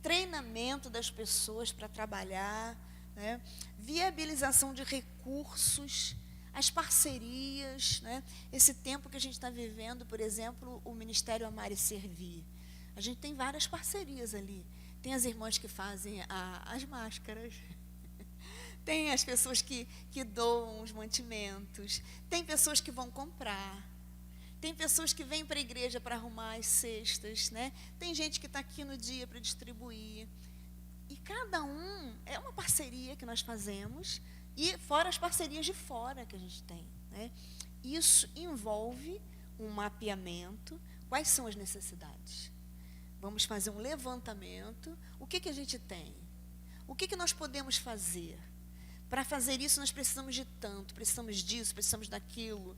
treinamento das pessoas para trabalhar, né? Viabilização de recursos, as parcerias, né? Esse tempo que a gente está vivendo, por exemplo, o Ministério Amar e Servir. A gente tem várias parcerias ali. Tem as irmãs que fazem as máscaras. Tem as pessoas que doam os mantimentos. Tem pessoas que vão comprar. Tem pessoas que vêm para a igreja para arrumar as cestas, né? Tem gente que está aqui no dia para distribuir. E cada um é uma parceria que nós fazemos, e fora as parcerias de fora que a gente tem, né? Isso envolve um mapeamento. Quais são as necessidades? Vamos fazer um levantamento. O que a gente tem? O que nós podemos fazer? Para fazer isso, nós precisamos de tanto, precisamos disso, precisamos daquilo.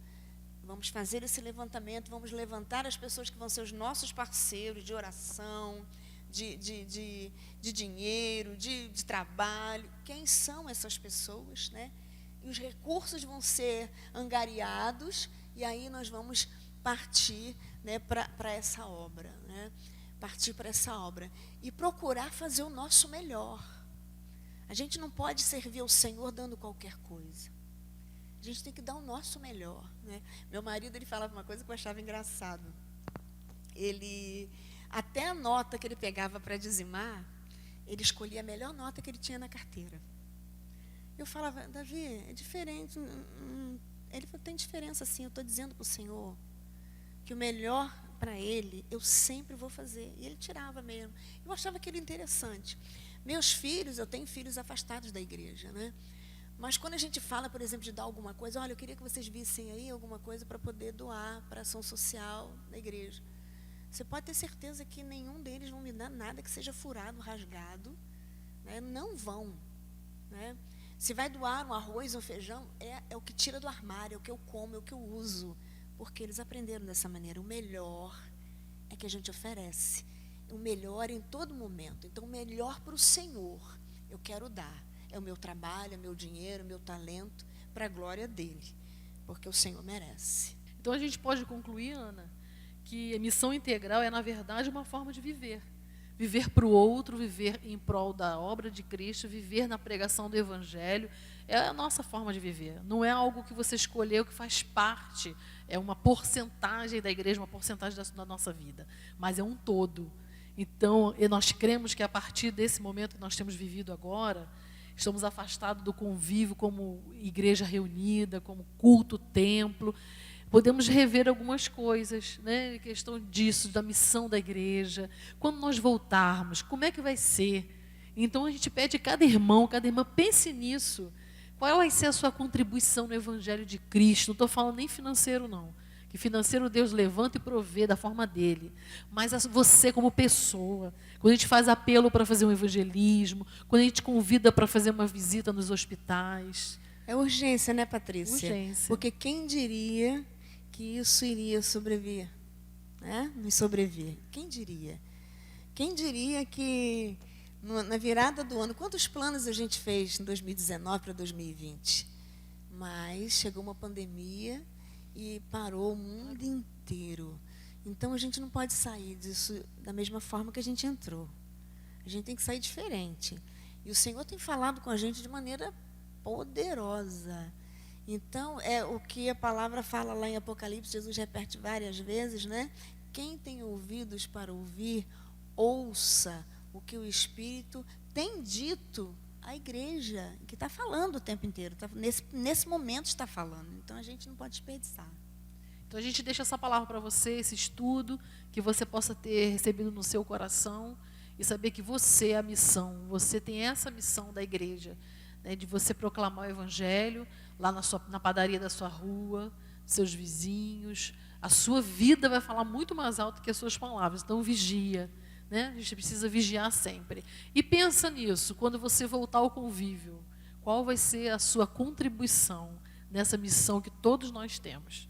Vamos fazer esse levantamento, vamos levantar as pessoas que vão ser os nossos parceiros de oração, de dinheiro, de trabalho. Quem são essas pessoas, né? E os recursos vão ser angariados, e aí nós vamos partir, né, para essa obra, né? Partir para essa obra e procurar fazer o nosso melhor. A gente não pode servir ao Senhor dando qualquer coisa. A gente tem que dar o nosso melhor, né? Meu marido, ele falava uma coisa que eu achava engraçado. Até a nota que ele pegava para dizimar, ele escolhia a melhor nota que ele tinha na carteira. Eu falava, Davi, é diferente. Ele falou, tem diferença sim, eu estou dizendo para o Senhor que o melhor para ele, eu sempre vou fazer. E ele tirava mesmo. Eu achava aquilo interessante. Meus filhos, eu tenho filhos afastados da igreja, né? Mas quando a gente fala, por exemplo, de dar alguma coisa, olha, eu queria que vocês vissem aí alguma coisa para poder doar para a ação social da igreja. Você pode ter certeza que nenhum deles vão me dar nada que seja furado, rasgado, né? Não vão, né? Se vai doar um arroz ou feijão, é o que tira do armário, é o que eu como, é o que eu uso, porque eles aprenderam dessa maneira. O melhor é que a gente oferece, o melhor em todo momento. Então, o melhor para o Senhor eu quero dar. É o meu trabalho, é o meu dinheiro, é o meu talento, para a glória dele, porque o Senhor merece. Então, a gente pode concluir, Ana, que a missão integral é, na verdade, uma forma de viver. Viver para o outro, viver em prol da obra de Cristo, viver na pregação do Evangelho, é a nossa forma de viver. Não é algo que você escolheu, que faz parte, é uma porcentagem da igreja, uma porcentagem da nossa vida, mas é um todo. Então, nós cremos que a partir desse momento que nós temos vivido agora, estamos afastados do convívio como igreja reunida, como culto, templo. Podemos rever algumas coisas, né, em questão disso, da missão da igreja. Quando nós voltarmos, como é que vai ser? Então, a gente pede a cada irmão, cada irmã, pense nisso. Qual vai ser a sua contribuição no Evangelho de Cristo? Não estou falando nem financeiro, não. Que financeiro Deus levanta e provê da forma dele. Mas você como pessoa, quando a gente faz apelo para fazer um evangelismo, quando a gente convida para fazer uma visita nos hospitais. É urgência, né, Patrícia? Urgência. Porque quem diria que isso iria sobreviver, né? Nos sobreviver. Quem diria? Quem diria que na virada do ano, quantos planos a gente fez em 2019 para 2020? Mas chegou uma pandemia e parou o mundo inteiro. Então, a gente não pode sair disso da mesma forma que a gente entrou. A gente tem que sair diferente. E o Senhor tem falado com a gente de maneira poderosa. Então, é o que a palavra fala lá em Apocalipse, Jesus repete várias vezes, né? Quem tem ouvidos para ouvir, ouça o que o Espírito tem dito à igreja, que está falando o tempo inteiro, nesse momento está falando. Então, a gente não pode desperdiçar. Então, a gente deixa essa palavra para você, esse estudo, que você possa ter recebido no seu coração e saber que você é a missão, você tem essa missão da igreja, né, de você proclamar o Evangelho lá na padaria da sua rua, seus vizinhos. A sua vida vai falar muito mais alto que as suas palavras, então vigia. Né? A gente precisa vigiar sempre. E pensa nisso, quando você voltar ao convívio, qual vai ser a sua contribuição nessa missão que todos nós temos?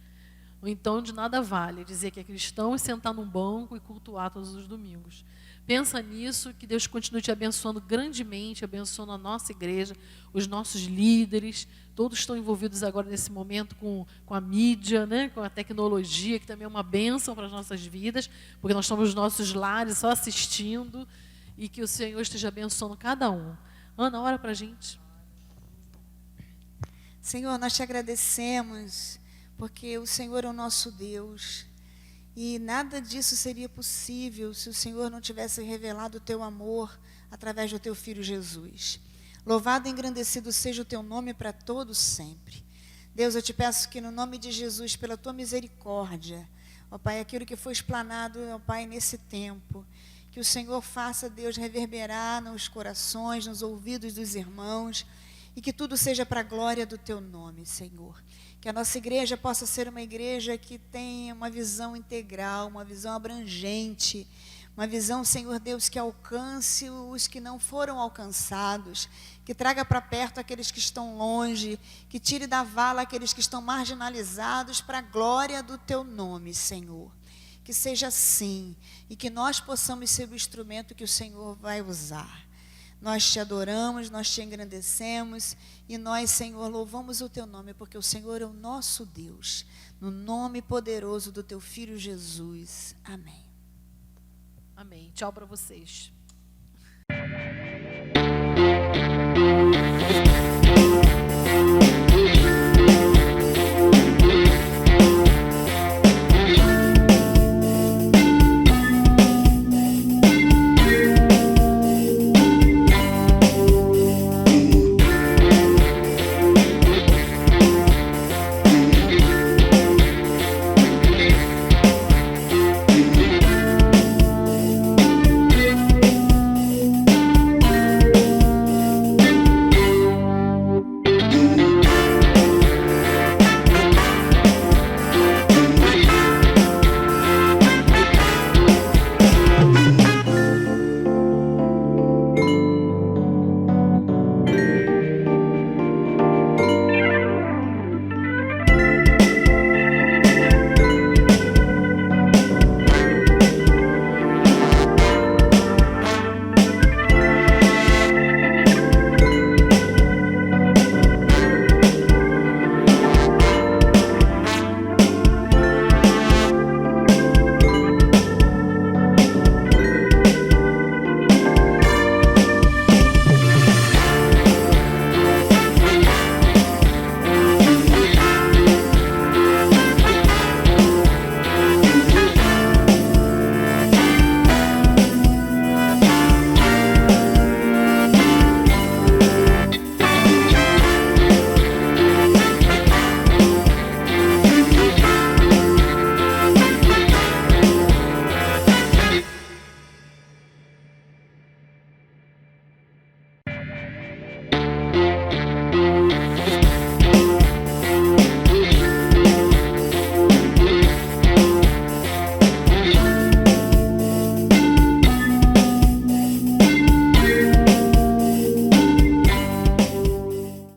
Ou então de nada vale dizer que é cristão e sentar num banco e cultuar todos os domingos. Pensa nisso, que Deus continue te abençoando grandemente, abençoando a nossa igreja, os nossos líderes, todos estão envolvidos agora nesse momento com a mídia, né, com a tecnologia, que também é uma bênção para as nossas vidas, porque nós estamos nos nossos lares só assistindo, e que o Senhor esteja abençoando cada um. Ana, ora para a gente. Senhor, nós te agradecemos, porque o Senhor é o nosso Deus. E nada disso seria possível se o Senhor não tivesse revelado o teu amor através do teu Filho Jesus. Louvado e engrandecido seja o teu nome para todos sempre. Deus, eu te peço que no nome de Jesus, pela tua misericórdia, ó Pai, aquilo que foi explanado, ó Pai, nesse tempo, que o Senhor faça, Deus, reverberar nos corações, nos ouvidos dos irmãos, e que tudo seja para a glória do teu nome, Senhor. Que a nossa igreja possa ser uma igreja que tenha uma visão integral, uma visão abrangente, uma visão, Senhor Deus, que alcance os que não foram alcançados, que traga para perto aqueles que estão longe, que tire da vala aqueles que estão marginalizados para a glória do teu nome, Senhor. Que seja assim, e que nós possamos ser o instrumento que o Senhor vai usar. Nós te adoramos, nós te engrandecemos e nós, Senhor, louvamos o teu nome, porque o Senhor é o nosso Deus. No nome poderoso do teu Filho Jesus. Amém. Amém. Tchau para vocês.